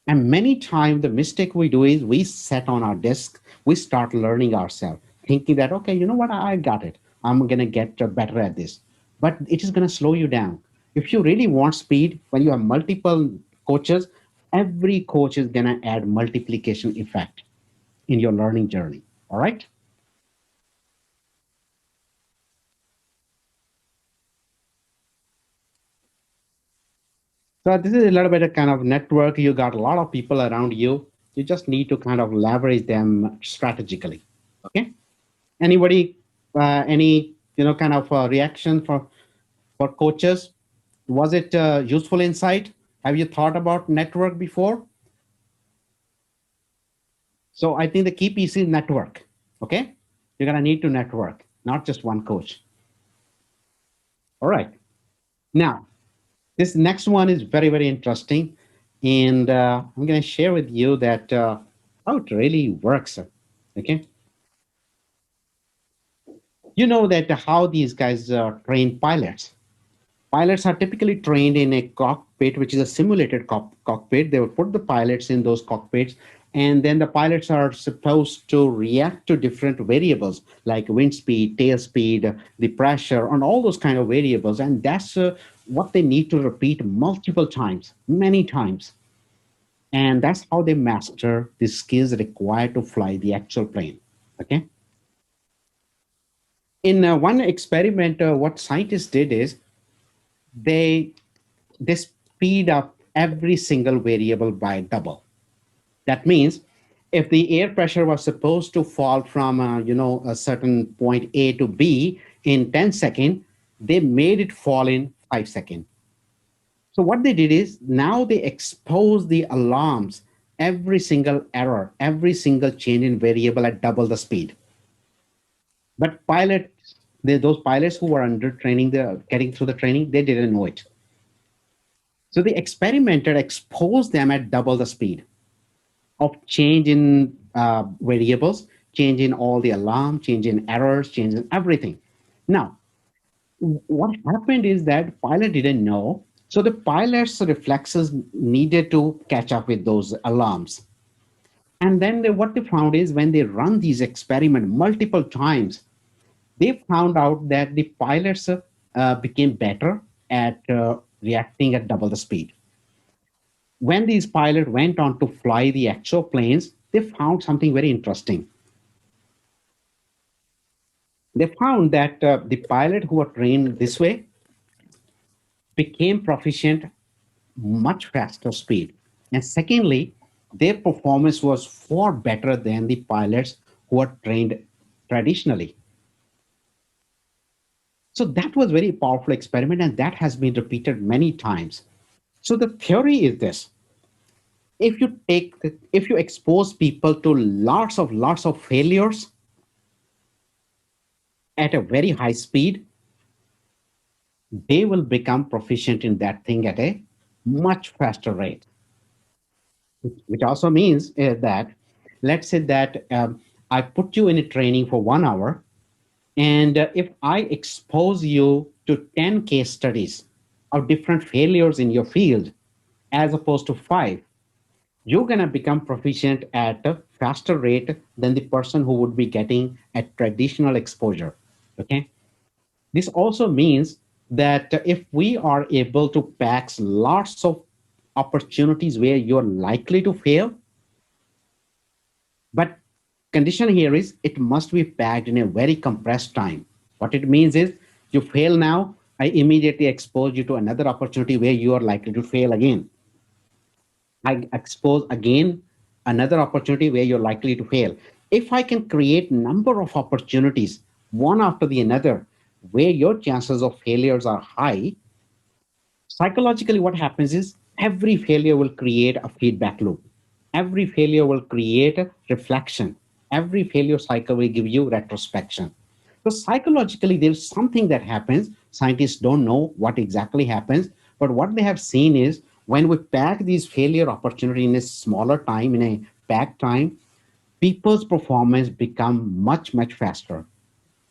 And many times the mistake we do is we sit on our desk, we start learning ourselves, thinking that, okay, you know what, I got it. I'm going to get better at this. But it is going to slow you down. If you really want speed, when you have multiple coaches, every coach is going to add multiplication effect in your learning journey. All right. So this is a little bit of kind of network. You got a lot of people around you. You just need to kind of leverage them strategically. Okay. Anybody, any kind of reaction for coaches? Was it useful insight? Have you thought about network before? So I think the key piece is network. Okay, you're gonna need to network. not just one coach. All right. Now, this next one is very, very interesting. And I'm going to share with you that how it really works. Okay. You know that how these guys train pilots. Pilots are typically trained in a cockpit, which is a simulated cockpit. They will put the pilots in those cockpits, and then the pilots are supposed to react to different variables like wind speed, tail speed, the pressure, and all those kind of variables. And that's what they need to repeat multiple times, many times. And that's how they master the skills required to fly the actual plane. Okay. In one experiment, what scientists did is they they speed up every single variable by double. That means if the air pressure was supposed to fall from a certain point A to B in 10 seconds, they made it fall in 5 seconds. So what they did is now they expose the alarms, every single error, every single change in variable at double the speed. But those pilots who were under training, the getting through the training, they didn't know it. So the experimenter exposed them at double the speed of change in variables, change in all the alarm, change in errors, change in everything. Now, what happened is that pilot didn't know. So the pilot's reflexes needed to catch up with those alarms. And then what they found is when they run these experiments multiple times, they found out that the pilots became better at reacting at double the speed. When these pilots went on to fly the actual planes, they found something very interesting. They found that the pilot who were trained this way became proficient much faster speed. And secondly, their performance was far better than the pilots who were trained traditionally. So that was very powerful experiment, and that has been repeated many times. So the theory is this: if you expose people to lots of failures at a very high speed, they will become proficient in that thing at a much faster rate. Which also means that, let's say that I put you in a training for 1 hour, and if I expose you to 10 case studies of different failures in your field as opposed to five, you're going to become proficient at a faster rate than the person who would be getting a traditional exposure. Okay. This also means that if we are able to pack lots of opportunities where you're likely to fail, but condition here is it must be packed in a very compressed time. What it means is you fail now, I immediately expose you to another opportunity where you are likely to fail again. I expose again another opportunity where you're likely to fail. If I can create number of opportunities, one after the another, where your chances of failures are high, psychologically what happens is every failure will create a feedback loop. Every failure will create a reflection. Every failure cycle will give you retrospection. So psychologically, there's something that happens. Scientists don't know what exactly happens, but what they have seen is when we pack these failure opportunity in a smaller time, in a packed time, people's performance become much, much faster.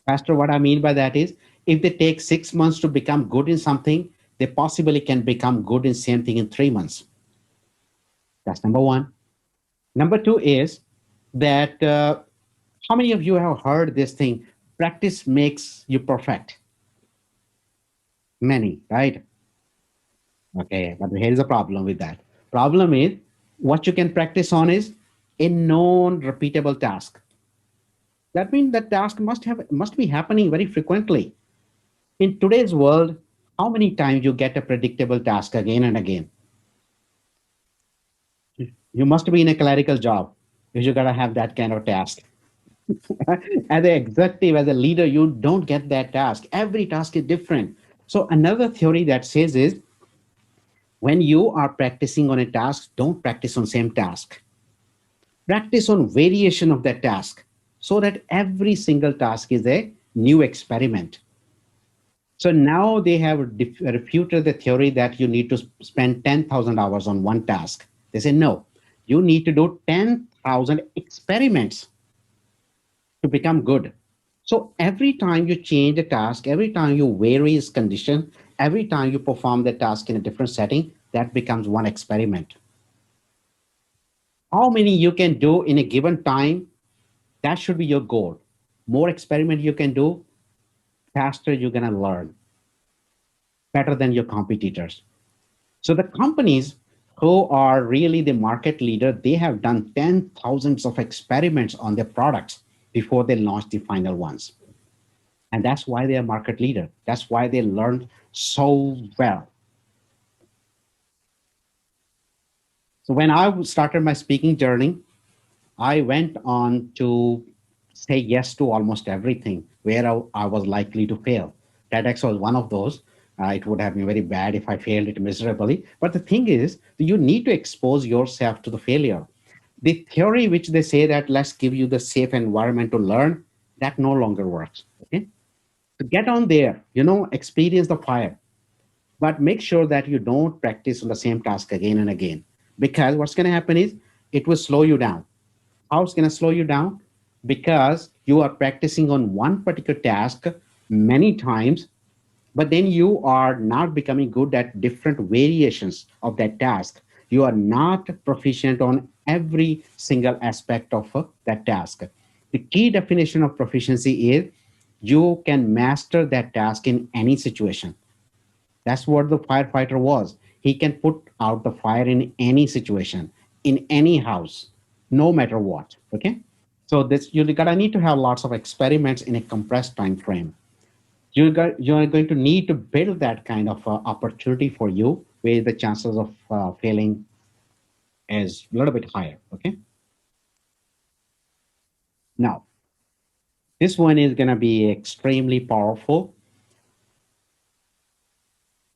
Faster, what I mean by that is if they take 6 months to become good in something, they possibly can become good in same thing in 3 months. That's number one. Number two is that how many of you have heard this thing? Practice makes you perfect. Many, right? Okay, but here's a problem with that. Problem is what you can practice on is a known repeatable task. That means that task must be happening very frequently. In today's world, how many times you get a predictable task again and again? You must be in a clerical job if you gotta have that kind of task. As an executive, as a leader, you don't get that task. Every task is different. So another theory that says is when you are practicing on a task, don't practice on same task. Practice on variation of that task so that every single task is a new experiment. So now they have refuted the theory that you need to spend 10,000 hours on one task. They say, no, you need to do 10,000 experiments to become good. So every time you change a task, every time you vary its condition, every time you perform the task in a different setting, that becomes one experiment. How many you can do in a given time, that should be your goal. More experiment you can do, faster you're going to learn, better than your competitors. So the companies who are really the market leader, they have done 10,000s of experiments on their products before they launch the final ones. And that's why they are market leader. That's why they learned so well. So when I started my speaking journey, I went on to say yes to almost everything where I was likely to fail. TEDx was one of those. It would have been very bad if I failed it miserably. But the thing is, you need to expose yourself to the failure. The theory which they say that let's give you the safe environment to learn, that no longer works. Okay, so get on there, experience the fire, but make sure that you don't practice on the same task again and again, because what's going to happen is it will slow you down. How it's going to slow you down? Because you are practicing on one particular task many times, but then you are not becoming good at different variations of that task. You are not proficient on every single aspect of that task. The key definition of proficiency is you can master that task in any situation. That's what the firefighter was. He can put out the fire in any situation, in any house, no matter what. Okay. So this you gotta need to have lots of experiments in a compressed time frame. You're going to need to build that kind of opportunity for you, where the chances of failing is a little bit higher. Okay. Now this one is gonna be extremely powerful.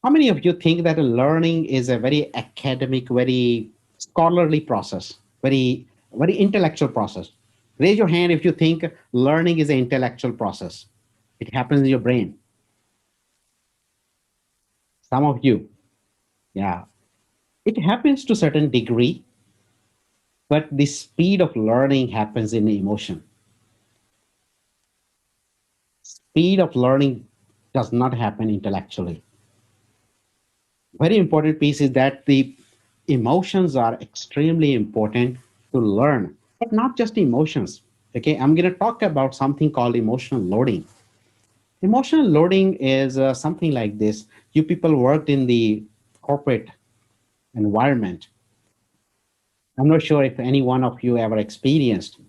How many of you think that learning is a very academic, very scholarly process, very intellectual process? Raise your hand if you think learning is an intellectual process. It happens in your brain. Some of you, yeah. It happens to a certain degree, but the speed of learning happens in emotion. Speed of learning does not happen intellectually. Very important piece is that the emotions are extremely important to learn, but not just emotions. Okay, I'm going to talk about something called emotional loading. Emotional loading is something like this. You people worked in the corporate environment. I'm not sure if any one of you ever experienced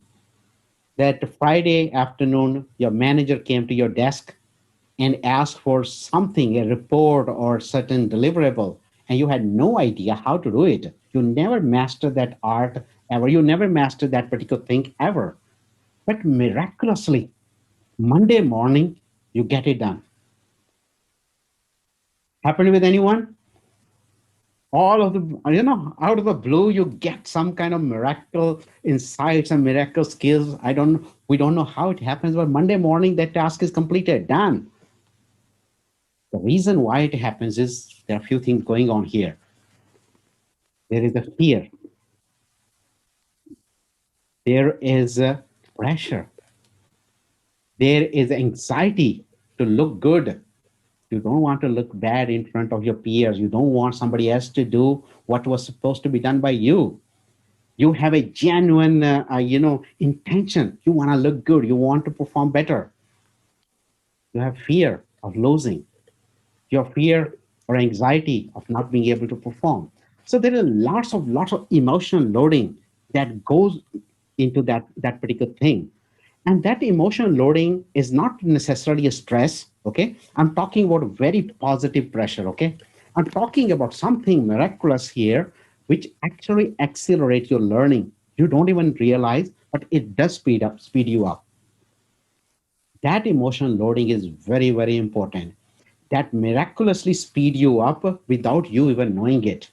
that Friday afternoon, your manager came to your desk and asked for something, a report or certain deliverable, and you had no idea how to do it. You never mastered that art ever. You never mastered that particular thing ever. But miraculously, Monday morning, you get it done. Happened with anyone? All of the, out of the blue, you get some kind of miracle insights and miracle skills. We don't know how it happens, but Monday morning, that task is completed, done. The reason why it happens is there are a few things going on here. There is a fear. There is a pressure. There is anxiety to look good. You don't want to look bad in front of your peers. You don't want somebody else to do what was supposed to be done by you. You have a genuine, intention. You want to look good. You want to perform better. You have fear of losing. Your fear or anxiety of not being able to perform. So there are lots of emotional loading that goes into that particular thing. And that emotional loading is not necessarily a stress, okay? I'm talking about very positive pressure, okay? I'm talking about something miraculous here, which actually accelerates your learning. You don't even realize, but it does speed you up. That emotional loading is very, very important. That miraculously speed you up without you even knowing it.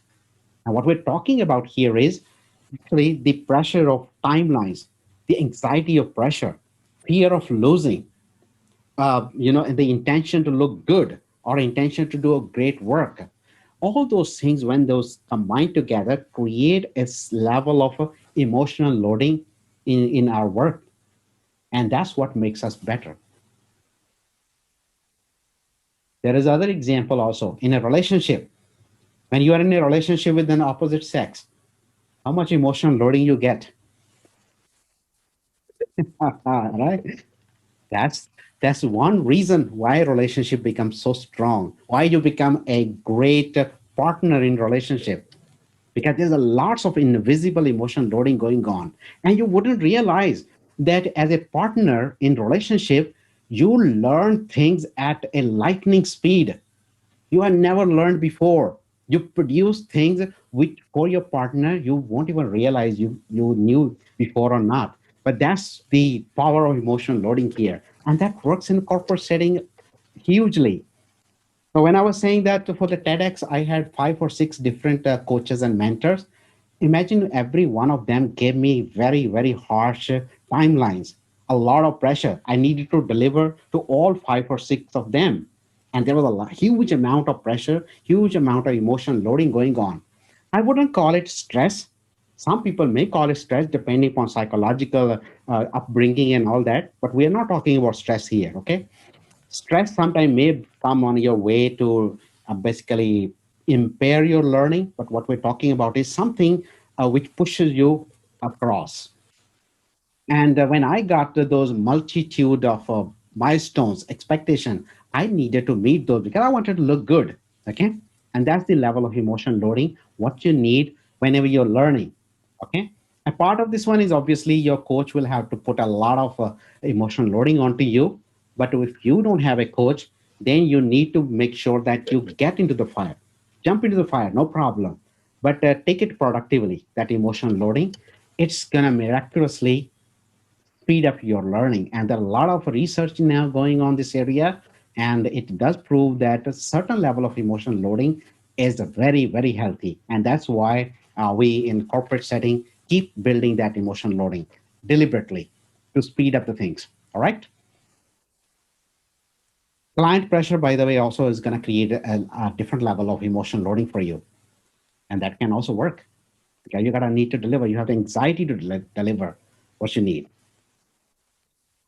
And what we're talking about here is actually the pressure of timelines, the anxiety of pressure, fear of losing. and the intention to look good or intention to do a great work. All those things, when those combine together, create a level of emotional loading in our work. And that's what makes us better. There is other example also in a relationship. When you are in a relationship with an opposite sex, how much emotional loading you get, right? That's that's one reason why relationship becomes so strong. Why you become a great partner in relationship, because there's a lots of invisible emotion loading going on, and you wouldn't realize that as a partner in relationship, you learn things at a lightning speed you have never learned before. You produce things which for your partner you won't even realize you knew before or not. But that's the power of emotional loading here. And that works in corporate setting hugely. So when I was saying that for the TEDx, I had 5 or 6 different coaches and mentors. Imagine every one of them gave me very, very harsh timelines, a lot of pressure. I needed to deliver to all 5 or 6 of them. And there was huge amount of pressure, huge amount of emotional loading going on. I wouldn't call it stress. Some people may call it stress depending upon psychological upbringing and all that, but we are not talking about stress here, okay? Stress sometimes may come on your way to basically impair your learning, but what we're talking about is something which pushes you across. And when I got to those multitude of milestones, expectation, I needed to meet those because I wanted to look good. Okay. And that's the level of emotion loading, what you need whenever you're learning. Okay. A part of this one is obviously your coach will have to put a lot of emotional loading onto you. But if you don't have a coach, then you need to make sure that you get into the fire, jump into the fire, no problem. But take it productively, that emotional loading. It's going to miraculously speed up your learning. And there are a lot of research now going on this area, and it does prove that a certain level of emotional loading is very, very healthy. And that's why we in corporate setting keep building that emotional loading deliberately to speed up the things. All right. Client pressure, by the way, also is going to create a different level of emotional loading for you. And that can also work because you got to need to deliver. You have the anxiety to deliver what you need.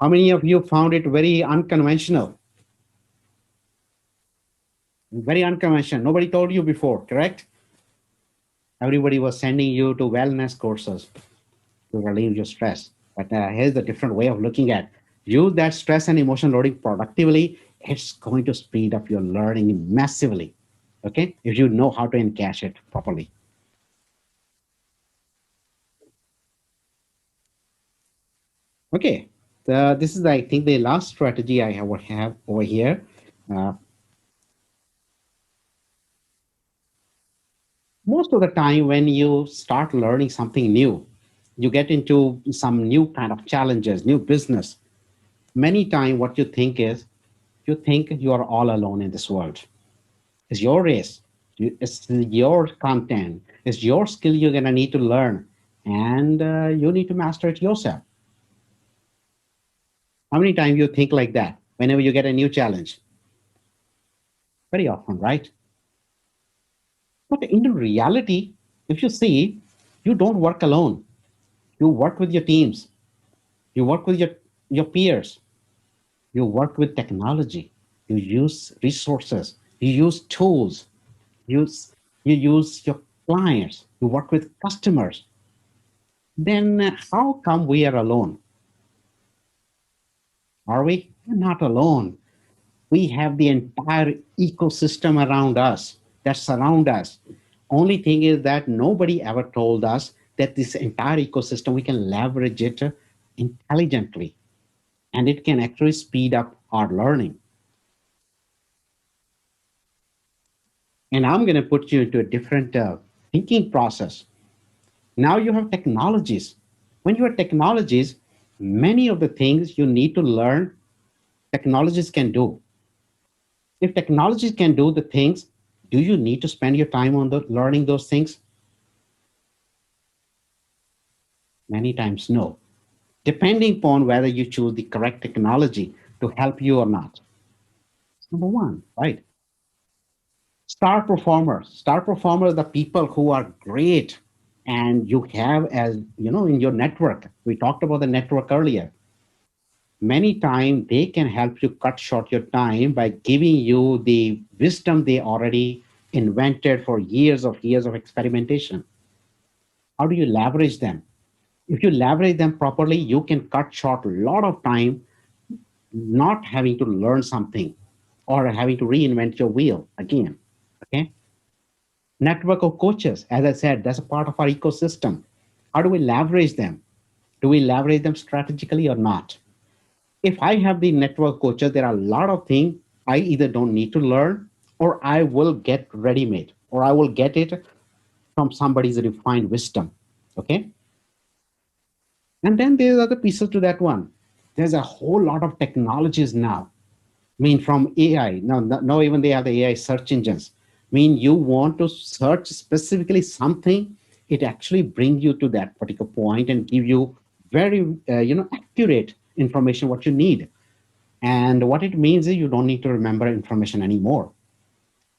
How many of you found it very unconventional? Very unconventional. Nobody told you before, correct? Everybody was sending you to wellness courses to relieve your stress. But here's a different way of looking at use that stress and emotion loading productively. It's going to speed up your learning massively. Okay, if you know how to encash it properly. Okay, this is I think the last strategy I have over here. Uh, Most of the time when you start learning something new, you get into some new kind of challenges, new business. Many times what you think is you think you are all alone in this world. It's your race. It's your content. It's your skill you're going to need to learn. And you need to master it yourself. How many times you think like that whenever you get a new challenge? Very often, right? But in reality, if you see, you don't work alone. You work with your teams. You work with your peers. You work with technology. You use resources. You use tools. Use you use your clients. You work with customers. Then how come we are alone? Are we? We're not alone. We have the entire ecosystem around us that surround us. Only thing is that nobody ever told us that this entire ecosystem we can leverage it intelligently, and it can actually speed up our learning. And I'm going to put you into a different thinking process. Now you have technologies. When you have technologies, many of the things you need to learn, technologies can do. If technologies can do the things, do you need to spend your time on learning those things? Many times, no. Depending upon whether you choose the correct technology. to help you or not? Number one, right? Star performers, the people who are great and you have as, in your network. We talked about the network earlier. Many times they can help you cut short your time by giving you the wisdom they already invented for years of experimentation. How do you leverage them? If you leverage them properly, you can cut short a lot of time not having to learn something or having to reinvent your wheel again. Okay. Network of coaches, as I said, that's a part of our ecosystem. How do we leverage them? Do we leverage them strategically or not? If I have the network coaches, there are a lot of things I either don't need to learn or I will get ready made or I will get it from somebody's refined wisdom. Okay. And then there's other pieces to that one. There's a whole lot of technologies now. I mean, from AI, now even they have the AI search engines. I mean, you want to search specifically something, it actually brings you to that particular point and give you very, accurate information what you need. And what it means is you don't need to remember information anymore.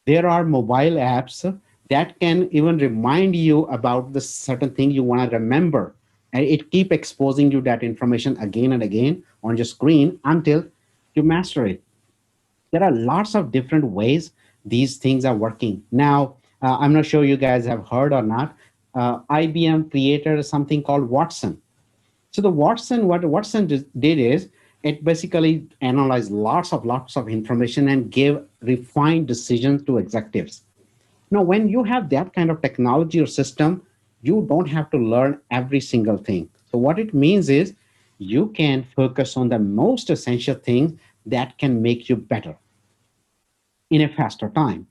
There are mobile apps that can even remind you about the certain thing you want to remember. And it keep exposing you that information again and again on your screen until you master it. There are lots of different ways these things are working. Now, I'm not sure you guys have heard or not. IBM created something called Watson. So what Watson did is it basically analyzed lots of information and gave refined decisions to executives. Now, when you have that kind of technology or system, you don't have to learn every single thing. So what it means is you can focus on the most essential things that can make you better in a faster time.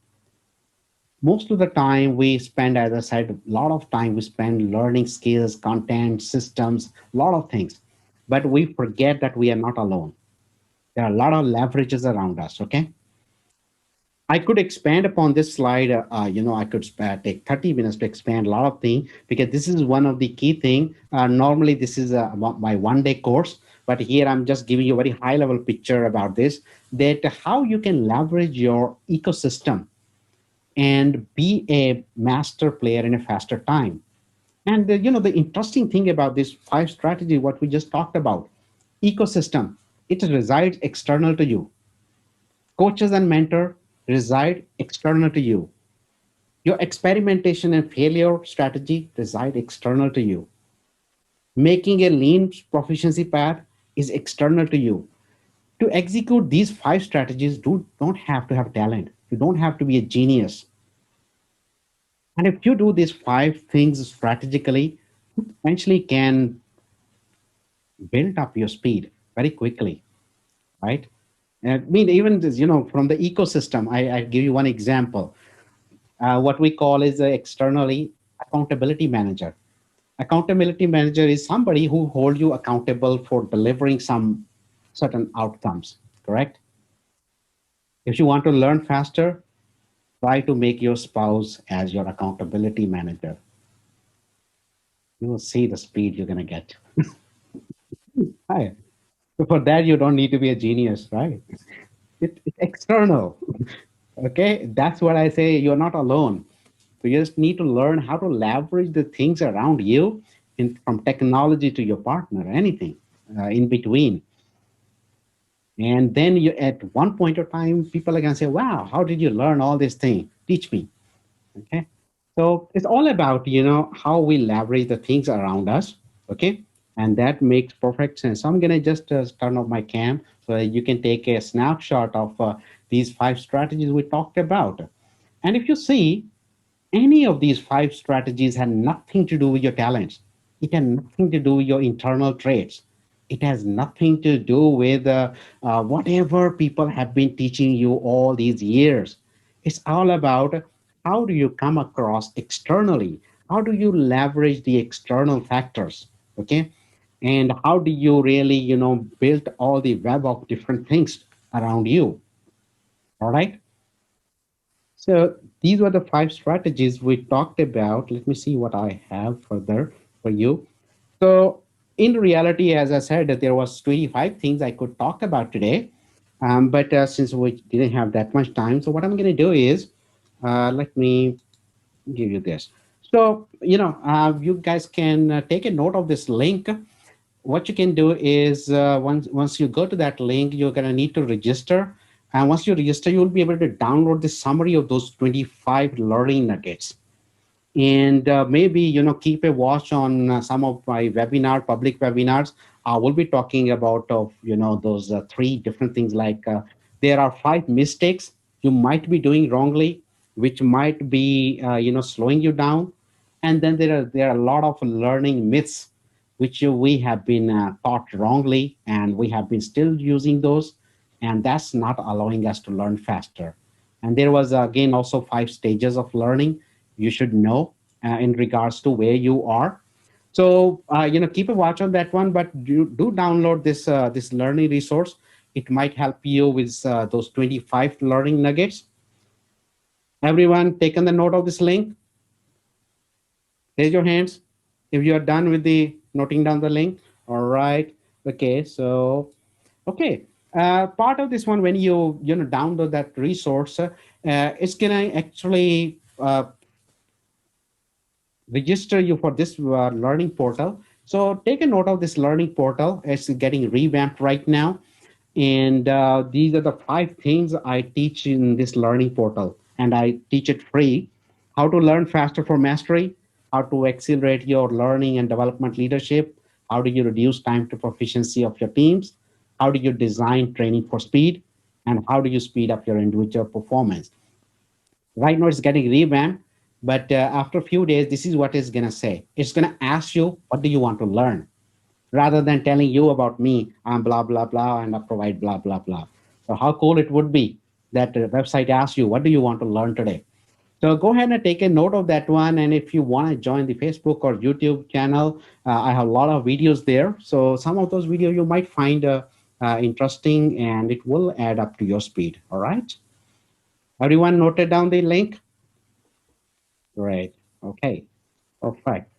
Most of the time we spend, as I said, a lot of time we spend learning skills, content, systems, a lot of things. But we forget that we are not alone. There are a lot of leverages around us, okay? I could expand upon this slide. I could take 30 minutes to expand a lot of things because this is one of the key things. Normally, this is my one-day course, but here I'm just giving you a very high-level picture about this, that how you can leverage your ecosystem and be a master player in a faster time. And the interesting thing about this five strategy, what we just talked about, ecosystem, it resides external to you. Coaches and mentor reside external to you. Your experimentation and failure strategy reside external to you. Making a lean proficiency path is external to you. To execute these five strategies, don't have to have talent. You don't have to be a genius. And if you do these five things strategically, you potentially can build up your speed very quickly, right? And I mean, even this, from the ecosystem, I give you one example. What we call is externally accountability manager. Accountability manager is somebody who holds you accountable for delivering some certain outcomes, correct? If you want to learn faster, try to make your spouse as your accountability manager. You will see the speed you're going to get. Right. So for that, you don't need to be a genius, right? It's external. Okay. That's what I say. You're not alone. You just need to learn how to leverage the things around you from technology to your partner, anything in between. And then you, at one point of time, people are going to say, wow, how did you learn all these things? Teach me. Okay. So it's all about, how we leverage the things around us. Okay. And that makes perfect sense. So I'm going to just turn off my cam so that you can take a snapshot of these five strategies we talked about. And if you see, any of these five strategies had nothing to do with your talents. It had nothing to do with your internal traits. It has nothing to do with whatever people have been teaching you all these years. It's all about how do you come across externally? How do you leverage the external factors? Okay. And how do you really, build all the web of different things around you? All right. So these were the five strategies we talked about. Let me see what I have further for you. So in reality, as I said, that there was 25 things I could talk about today. But since we didn't have that much time, so what I'm going to do is, let me give you this. So, you guys can take a note of this link. What you can do is once you go to that link, you're going to need to register. And once you register, you'll be able to download the summary of those 25 learning nuggets. And maybe, keep a watch on some of my public webinars. We'll be talking about, those three different things, like there are 5 mistakes you might be doing wrongly, which might be, slowing you down. And then there are a lot of learning myths, which we have been taught wrongly, and we have been still using those. And that's not allowing us to learn faster. And there was, again, also 5 stages of learning you should know in regards to where you are. So, keep a watch on that one, but do download this learning resource. It might help you with those 25 learning nuggets. Everyone taken the note of this link? Raise your hands if you are done with the noting down the link. All right. Okay. So, okay. Part of this one, when you download that resource, it's gonna actually register you for this learning portal. So take a note of this learning portal. It's getting revamped right now. And these are the 5 things I teach in this learning portal. And I teach it free. How to learn faster for mastery, how to accelerate your learning and development leadership, how do you reduce time to proficiency of your teams, how do you design training for speed, and how do you speed up your individual performance. Right now it's getting revamped, but after a few days, this is what it's going to say. It's going to ask you, what do you want to learn? Rather than telling you about me, I'm blah, blah, blah, and I provide blah, blah, blah. So how cool it would be that the website asks you, what do you want to learn today? So go ahead and take a note of that one. And if you want to join the Facebook or YouTube channel, I have a lot of videos there. So some of those videos you might find interesting, and it will add up to your speed. All right. Everyone noted down the link? Great. Okay. Perfect.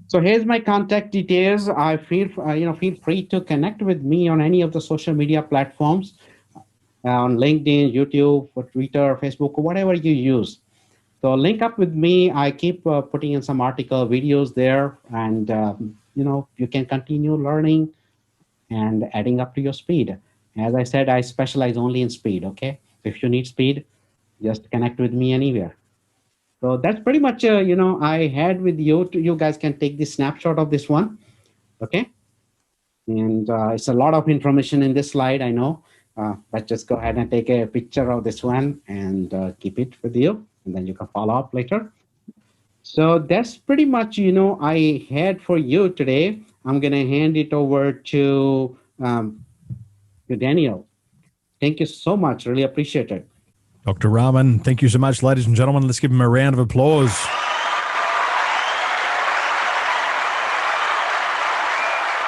So here's my contact details. I feel free to connect with me on any of the social media platforms, on LinkedIn, YouTube, or Twitter, Facebook, whatever you use. So link up with me. I keep putting in some article videos there, and you can continue learning and adding up to your speed. As I said, I specialize only in speed. Okay, if you need speed, just connect with me anywhere. So that's pretty much, I had with you. You guys can take the snapshot of this one. Okay. And it's a lot of information in this slide, I know. But just go ahead and take a picture of this one and keep it with you. And then you can follow up later. So that's pretty much, I had for you today. I'm going to hand it over to Daniel. Thank you so much. Really appreciate it. Dr. Raman, thank you so much, ladies and gentlemen. Let's give him a round of applause.